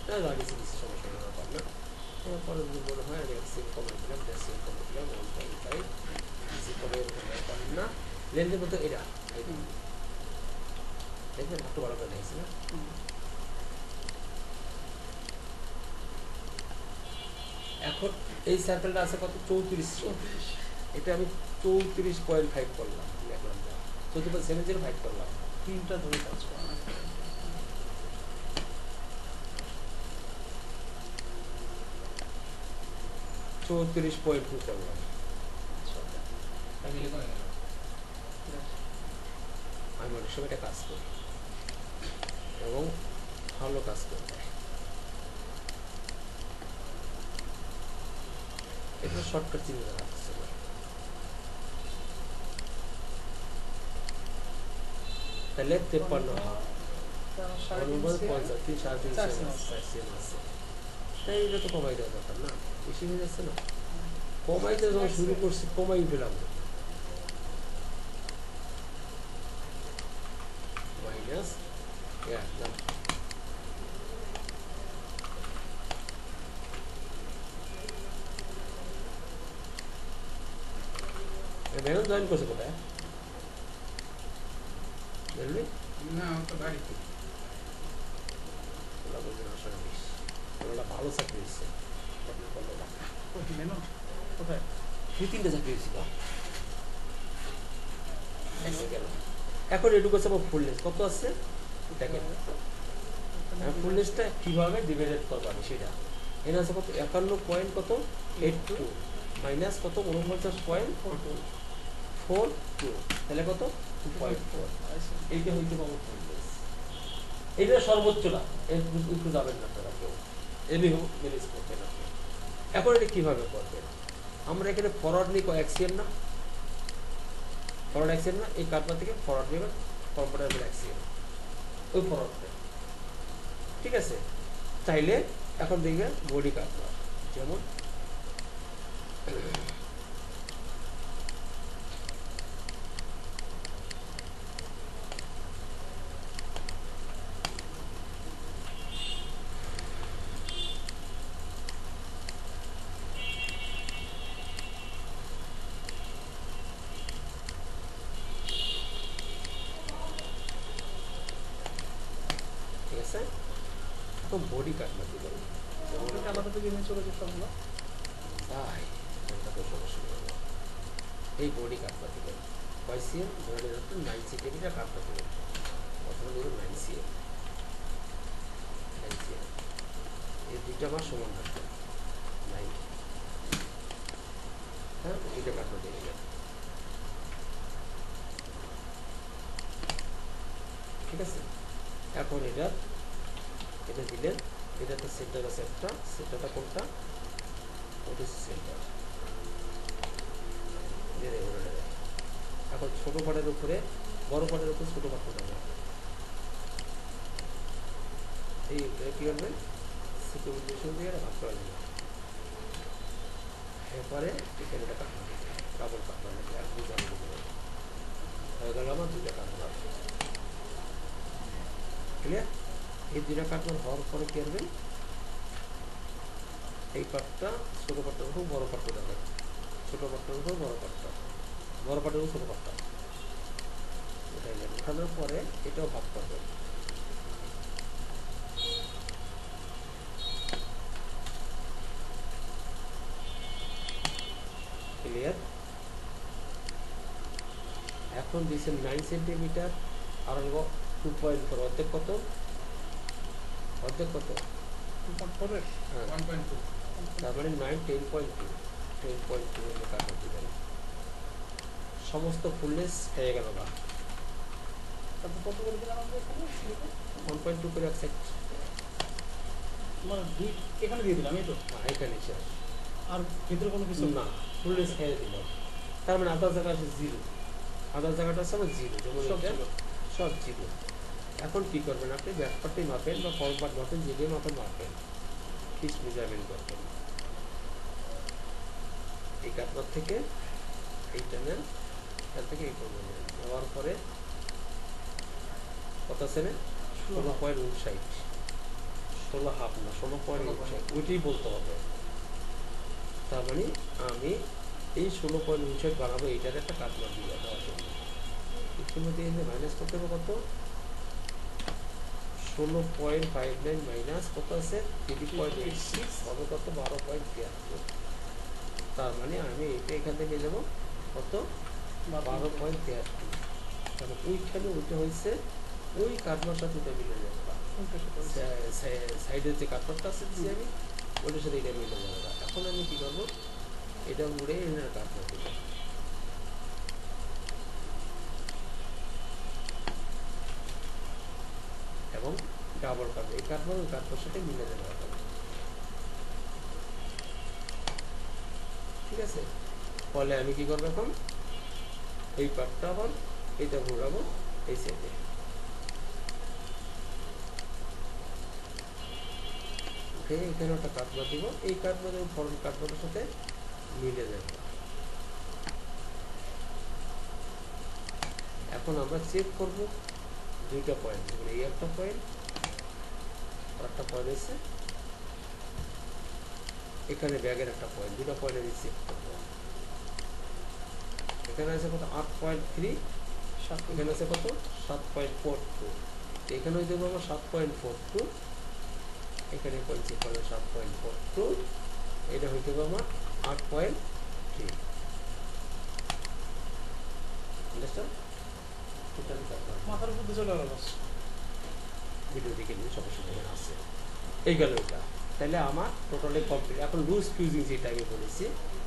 হ্যাঁ আগে সিরিজ সমস্যা ব্যাপার না। তারপরে যদি মনে হয় আমি এক্সিল কমে দিলাম, ড্রেসিল কমে দিলাম 1.5 ইসি কমে ব্যাপার না। লেন্থের মতো এটা দেখবেন একটু ভালো করে দেখছি না। এখন এই সার্কেলটা আছে কত 34, এটা আমি 34.5 করলাম, লিখলাম 34.705 করলাম। 3টা ধরে কাজ করা 34.2 করলাম। মিলে কমে গেল। আমি অনেক সময় এটা কাজ করি এবং ভালো কাজ করি। এটা শর্টকাট চিন্তা রাখছে না, তাহলে 53 হয়, 50 3.5 আছে। তাই এটা তো কমাই দেওয়া দরকার না, বেশি হয়ে যাচ্ছে না। কমাইতে যখন শুরু করছি কমাই ফেলাম, মাইনাস মেহনত জয়েন করছে কোথায় বুঝলি? না ও তো বাড়িতে। ওরা বলছেন আসলে বেশ, ওরা ভালো চাকরি দিচ্ছে। মেনু কোথায়? 2-3টা চাকরি হয়েছিল গেল। এখন এটুকু আছে আমার ফুল লিস্ট কত আছে দেখেন। ফুল লিস্টটা কিভাবে ডিভাইডেড করবো আমি সেটা। এখানে আছে কত 51 কত 82 মাইনাস কত 49.42, তাহলে কত 2.4। এইটা হইতে পাবো ফুল লিস্ট। এটা সর্বোচ্চটা, এর একটু যাবেন না আপনারা কেউ, এমনি হোক ম্যানেজ করবেন আপনি। এখন এটা কিভাবে করবেন? আমরা এখানে ফরওয়ার্ড নিই অ্যাক্সিয়াম না, ফরওয়ার্ড অ্যাক্সিয়াম না, এই কার্ডটা থেকে ফরওয়ার্ড নেবেন কম্পারেবল অ্যাক্সিয়াম, ওই ফরওয়ার্ডটা ঠিক আছে। চাইলে এখন দেখবেন বডি কার্ডটা যেমন ঠিক আছে। এখন বডি কার্ডটা দিবেন যেমন আলাদা থেকে নিয়ে চলে যায় সবগুলো। তাই এটা তো সমস্যা নেই। এই বডি কার্ডটা দিবেন YCM ধরে নিন 9 সেন্টিমিটার কার্ডটা দিবেন, প্রথমে ধরুন 9 cm, এই দুইটা আমার সমান থাকবে 9, হ্যাঁ এটা কার্ডটা দিয়ে দিবেন ঠিক আছে। এখন এটা দিলেন, এটা তো সেন্টার আছে একটা, সেন্টারটা কোনটা ওটা সেন্টার দিয়ে দেবেন। এখন ছোট পাটের উপরে বড় পাটের উপরে ছোট পাট করতে হবে। এই কি করবেন সিকুয়েন্সিয়েশন দিয়ে ভাগ করে নেবেন, এরপরে এখানে এটা কাটবেন, ডাবল কাটবেন, এক দুটো হয়ে গেল আমার দুটো কাটলাম ক্লিয়ার। এই দুটো কাটবার হওয়ার পরে কি করবেন, এই পাটটা ছোট পাটটার উপর বড় পাটটা দেবেন, ছোট পাটটার উপর বড় পাটটা, বড় পাটের উপর ছোট পাটটা উঠাইলেন। উঠানোর পরে এটাও ভাগ করবেন, ক্লিয়ার। এখন দিয়েছেন 9 সেন্টিমিটার আর 2.4, অর্ধেক কত, অর্ধেক কত 2.4 হ্যাঁ 1.2 তার মানে 9 10.2 কাটা দিবেন। সমস্ত ফুলনেস হয়ে গেল না, তারপর কত করে দিলাম আমরা এখানে স্লিপে? 1.2 করে অ্যাকসেপ্ট মানে এখানে দিয়ে দিলাম এই তো, এখানে শেষ আর ভিতরে কোনো কিছু না, ফুলনেস হয়ে দিল। তার মানে আধার জায়গা আছে 0, আধার জায়গাটা আছে আমার 0, যেমন সব এটা ছিল। সব 0। এখন কি করবেন আপনি ব্যাক পার্টে মাপেন বা ফ্রন্ট পার্ট মাপেন, যে দিয়ে মাপেন মাপেন, ফিক্স মেজারমেন্ট করবেন। এই কাটবার থেকে এইটা নেন, এখান থেকে এই করবেন, নেওয়ার পরে কত আছে না 16.59, 16.5 না 16.59, ওইটাই বলতে হবে। তার মানে আমি এই 16.59 বানাবো, এইটার একটা কাটমার দিয়ে দেওয়ার জন্য ইতিমধ্যে এনে মাইনাস করতে হবে কত 16.59 মাইনাস কত আছে 3.86 হবে কত 12.73। তার মানে আমি এটা এখান থেকে নিয়ে যাবো কত 12.73। তাহলে ওইখানে ওইটা হয়েছে ওই কাটমার সাথে এটা মিলে যাবে, সাইডের যে কাটমারটা আছে আমি ওইটার সাথে এটা মিলে যাবে। এখন আমি কি করবো এটা মুড়ে এনার কাটমার দেবো, এবং ডাবল কাটবো, এই কাটমার ওই কাটমার সাথে মিলে যাবে। ঠিক আছে, ফলে আমি কি করবো এখন এই পার্টটা আবার এইটা ঘোরাবো এই সাইডে, এখানে একটা কাটবার দিব, এই কাটবারের ফরম কাটবারের সাথে মিলে যাবে। এখন আমরা চেক করব দুইটা পয়েন্ট, এই একটা পয়েন্ট আর একটা পয়েন্ট আছে এখানে ব্যাগের একটা পয়েন্ট, দুটো পয়েন্ট আমি চেক করবো। এখানে আছে কত 8.3, এখানে আছে কত 7.42, এখানে হয়ে যাবো আমার 7.42, এখানে পয়েন্ট চেক করবে 7.42, এটা হয়ে যাবে আমার 8.3। মাথার উপর চলে গেল, ভিডিও দেখে নিয়ে সমস্যা এখানে আছে, এই গেল এটা। তাহলে আমার টোটালি কমপ্লিট। এখন লুজ ফিউজিং যেটা আমি বলেছি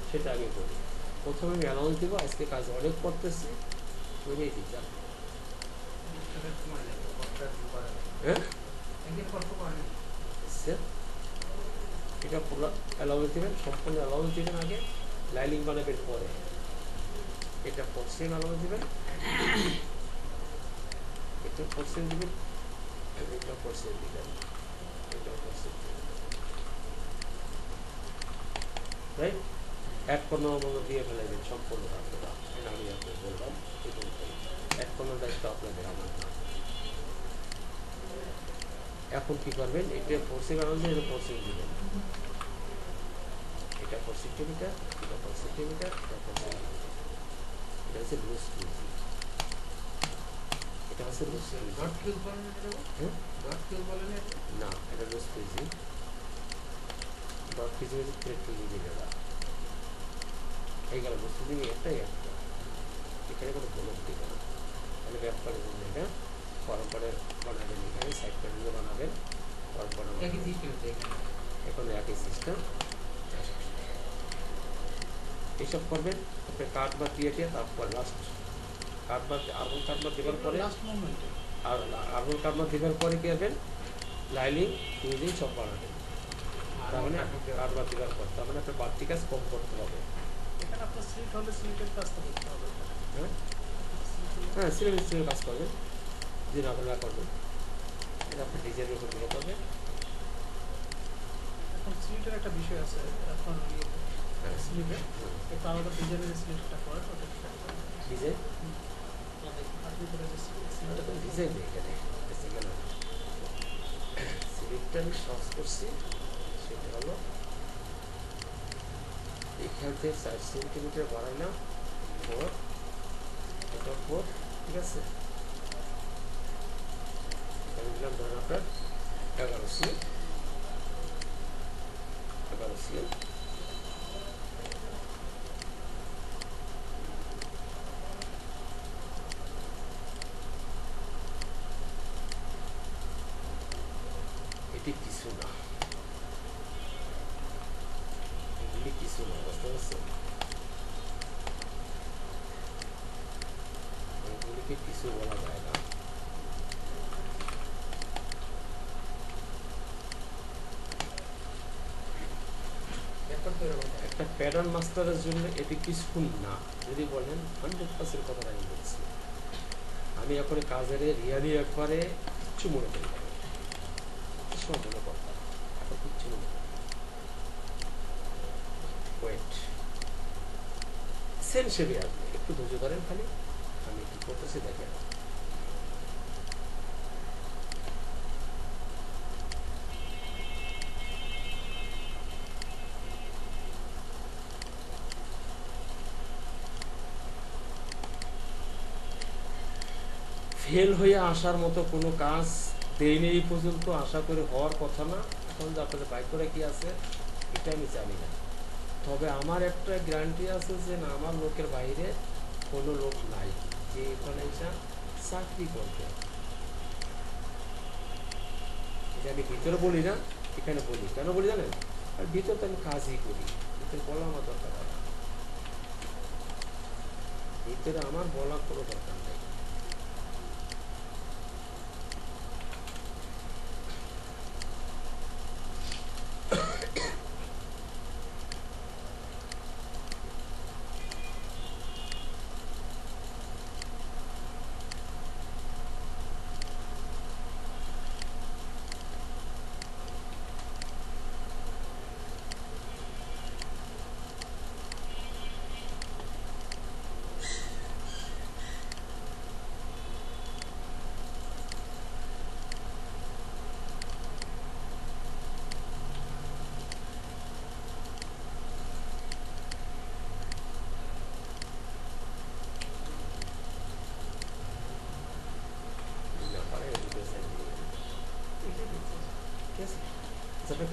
সেটা আমি বলি। প্রথমে আমি অ্যালাউন্স দেবো, আজকে কাজ অনেক করতেছি, বুঝেই দিই যান। হ্যাঁ এটা পুরো অ্যালাউন্স দেবেন, সম্পূর্ণ অ্যালাউন্স দেবেন আগে, লাইনিং বানাবেন পরে। এটা % অ্যালাউন্স দেবেন, এটা % দেবেন, এটা % দিবেন, এটা % দিবেন, রাইট। এক কোনো দিয়ে ফেলাইবেন সম্পূর্ণ আপনারা, এটা আমি আপনাকে বললাম, এক কোনো দায়িত্ব আপনাদের, আমার না। এখন কি করবেন, এটা % অ্যালাউন্স এটা % দিবেন, এটা সেন্টিমিটার, এটা সেন্টিমিটার, এটা হচ্ছে লুজ ফিউজিং, এটা হচ্ছে লুজ ফিউজিং। না, এটা লুজ ফিউজিং, ডট ফিউজিং হচ্ছে থ্রেড ফিউজিং যেটা। এই গেল লুজ ফিউজিং, একটাই একটা, এখানে কোনো বলক দিবে না। তাহলে ব্যাক করে এটা পরে বানাবেন, এখানে সাইড প্যানেলে বানাবেন, পরে এখন একই সিস্টেম এইসব করবেন। আপনি কাটবার দিয়ে তারপর লাস্ট কাটবার আর্বন কাটবার দেওয়ার পরে আর আর্বন কাটবার দেওয়ার পরে কি করবেন, লাইনিং ফিউজিং সব বানাবেন। তার মানে কাটবার দেওয়ার পর তার মানে আপনার বাড়তি কাজ কম করতে হবে। এখানে আপনার স্লিট হলে স্লিটের কাজটা করতে হবে। হ্যাঁ সিলের কাজ করবেন, যে আপনারা করবেন এটা আপনার ডিজাইনের উপর নিয়ে করবেন। এখন স্লিটের একটা বিষয় আছে, এখন স্লিপে একটু আলাদা ডিজাইনের স্লিপটা করে ওটা ডিজাইন আপনি করে ডিজাইন নেই এখানে, স্লিপটা আমি সহজ করছি। সেটা হলো এখান থেকে 4 সেন্টিমিটার বাড়াইলাম 4, এটা 4, ঠিক আছে। এখানে দিলাম ধরেন আপনার 11 সিএম, 11 সিএম। এটি কিছু না, এগুলি কিছু না, বুঝতে পারছেন? এগুলিকে কিছু বলা যায় না। একটা প্যাটার্ন মাস্টারের জন্য এটি কিছুক্ষণ না, যদি বলেন 100% কথা আমি বলছি। আমি এখন কাজের রিয়ালি একবারে কিচ্ছু মনে করি না, সব মনে করতাম, এখন কিচ্ছু মনে করি। ওয়েট সেম শেপে আসবে, একটু ধৈর্য ধরেন খালি, আমি কি করতেছি দেখেন। ফেল হয়ে আসার মতো কোনো কাজ দেয়নি এই পর্যন্ত, আশা করে হওয়ার কথা না। এখন যে আপনাদের বাইক করে কি আছে এটা আমি জানি না, তবে আমার একটা গ্যারান্টি আছে যে না, আমার লোকের বাইরে কোনো লোক নাই যে এখানে এসে চাকরি করবে। এটা আমি ভিতরে বলি না, এখানে বলি। কেন বলি জানেন? আর ভিতরে তো আমি কাজই করি, ভিতরে বলা আমার দরকার হয় না। ভিতরে আমার বলা কোনো দরকার নেই।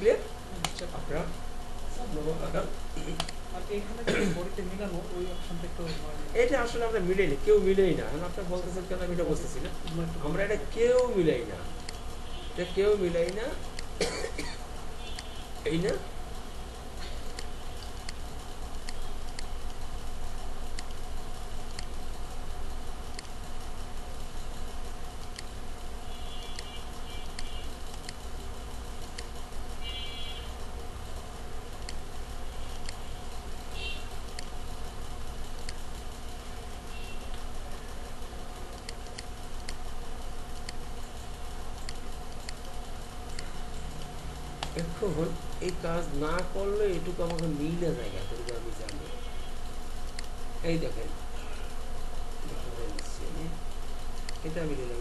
ক্লিয়ার আপনারা আর এখানে যে বডিতে মিলানো ওই অপশনটা একটু এটা আসলে আমরা মিলাইনি, কেউ মিলাই না। এখন আপনার বলতেছেন কেন, আমি এটা বুঝতেছি না। আমরা এটা কেউ মিলাই না, এটা কেউ মিলাই না, এই না। এখন এই কাজ না করলে এটুকু আমাকে মিলে জায়গা করবে, আমি জানি। এই দেখেন এটা আমি নিলাম,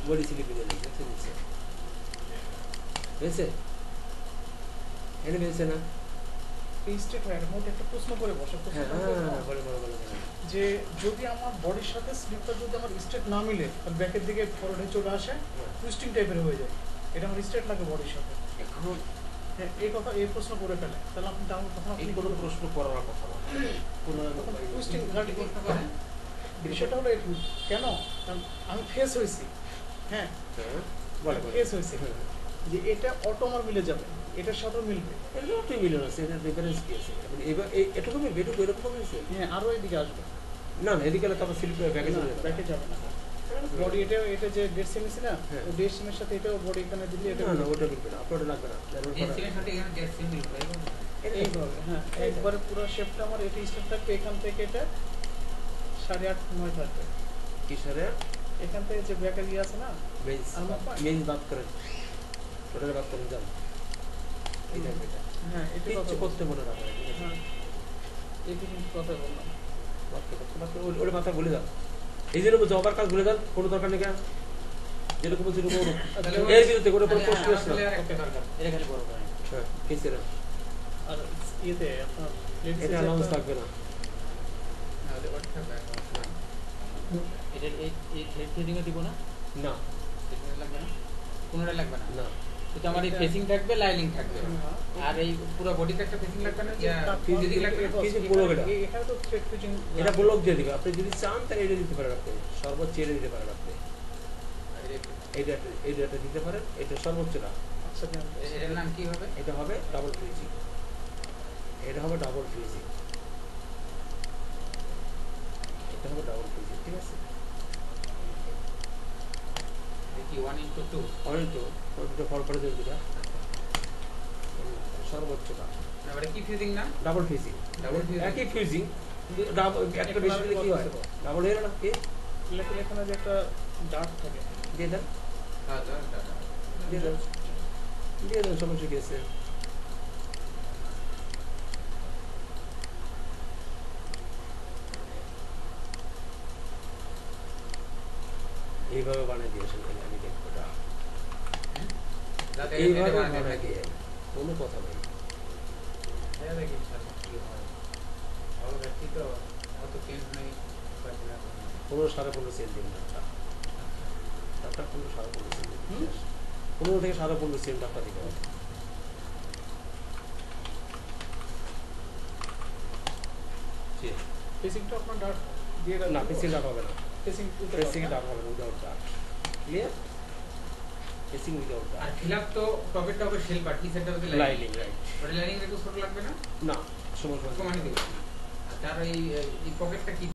বডি স্লিপ মিলে নিই, হয়েছে? এটা মিলছে না? এই স্টেট হয় মধ্যে একটা প্রশ্ন করে বসে যে যদি আমার বডির সাথে স্লিপটা যদি আমার স্টেট না মিলে আর ব্যাকের দিকে ফরওয়ার্ডে চলে আসে, টুইস্টিং টাইপের হয়ে যায়, এটা আমার স্টেট লাগে বডির সাথে। এখন হ্যাঁ, এই কথা এই প্রশ্ন করে ফেলে, তাহলে আপনি তখন এই কোনো প্রশ্ন করার কথা না, কোনো টুইস্টিং গাড়ি করতে পারেন। বিষয়টা হলো কেন, কারণ আমি ফেস হয়েছি, হ্যাঁ ফেস হয়েছি যে এটা অটো আমার মিলে যাবে, এটার সাথেও মিলবে। এটা অটোই মিলে না, এটা ডিফারেন্স কি আছে? এবার এটুকু মিলবে, এটুকু এরকম হয়েছে হ্যাঁ, আরও এদিকে আসবে না, না এদিকে তো আবার স্লিপ ব্যাগে চলে যাবে, ব্যাকে যাবে না। বডি এটা যে ডেড সিম আছে না, হ্যাঁ। ওই ডেড সিমের সাথে এটাও বডি এখানে দিলে এটা না, না ওটা মিলবে না, আপনার লাগবে না। এই সিমের সাথে এখানে গ্যাস সিম মিলবে এইভাবে, হ্যাঁ একবারে পুরো শেপটা আমার এটা স্টেপ থাকবে, এখান থেকে এটা 8.5-9 থাকবে। কি সারে এখান থেকে যে ব্যাকের ইয়ে আছে না, মেজ মেজ বাদ করেন, টোটাল বাদ করেন যান। এই দেখবেন হ্যাঁ এটা কিছু করতে মনে রাখবেন, ঠিক আছে? হ্যাঁ এটা কিন্তু কথা বললাম, বাদ করতে বাদ করে ওর মাথা বলে যান। এই জন্য বলছি ওভার কাজ ভুলে যান, কোনো দরকার নেই। কেন যেরকম বলছি এরকম এর বিরুদ্ধে কোনো প্রশ্ন আসছে না। একটা দরকার এটা খালি বড় করেন। হ্যাঁ কিছু না, আর ইয়েতে আপনার এটা অ্যানাউন্স থাকবে না। নাহলে ওটা থাকবে এটা এই ফেসিংও দিব না, না সেটা লাগবে না, কোনোটা লাগবে না। না শুধু আমার এই ফেসিং থাকবে, লাইনিং থাকবে, আর এই পুরো বডিতে একটা ফেসিং লাগবে না, ফিজিক্যাল লাগবে না। কিছু বলবো এটা, এখানে তো থ্রেড ফিটিং এটা ব্লক দিয়ে দিবে। আপনি যদি চান তাহলে এটা দিতে পারেন, আপনি সর্বোচ্চ এটা দিতে পারেন, আপনি এইটা দিতে পারেন, এটা সর্বোচ্চ না। আচ্ছা দেন এটার নাম কি হবে? এটা হবে ডাবল ফ্রিজিং, এটা হবে ডাবল ফ্রিজিং, এটা হবে ডাবল ফ্রিজিং, ঠিক আছে? দেখি 1:2 অনেক তো ফল করে দেবে দুটা সর্বোচ্চটা। এবারে কি ফিজিং না? ডাবল ফ্রিজিং, ডাবল ফিজিং একই ফ্রিজিং, ডাবল একটা বেশি দিলে কি হয়? ডাবল হয়ে গেল না কি? এখানে যে একটা ডার্ট থাকে, দিয়ে দেন, হ্যাঁ দাদা দিয়ে দেন, দিয়ে দেন, সমস্যা কি আছে? এইভাবে বানিয়ে দিয়েছেন, আমি দেখবো এটা দাদা এইভাবে এটা বানিয়ে বানাবে দিয়ে কোনো কথা নেই। এটা দেখি ইনশাআল্লাহ কি হয়। ভালো ব্যক্তি তো অত চেঞ্জ নেই, কোনো 15.5 সেন্ট দিন না। ডাক্তার 15 থেকে 15 সেম ডাক্তার দিতে হবে। ফেসিংটা আপনার ডার্ক দিয়ে না ফেসিং ডার্ক হবে না, ফেসিং ডার্ক হবে না, without dark. Clear? Facing without আর ডার্ক। ফিল আপ তো টপেরটা হবে শেল পার্ট, নিচেরটা হবে লাইনিং, রাইট। ওটা লাইনিং রেখে ছোট লাগবে না? না, সমান সমানই দেবে। আর তার এই পকেটটা কি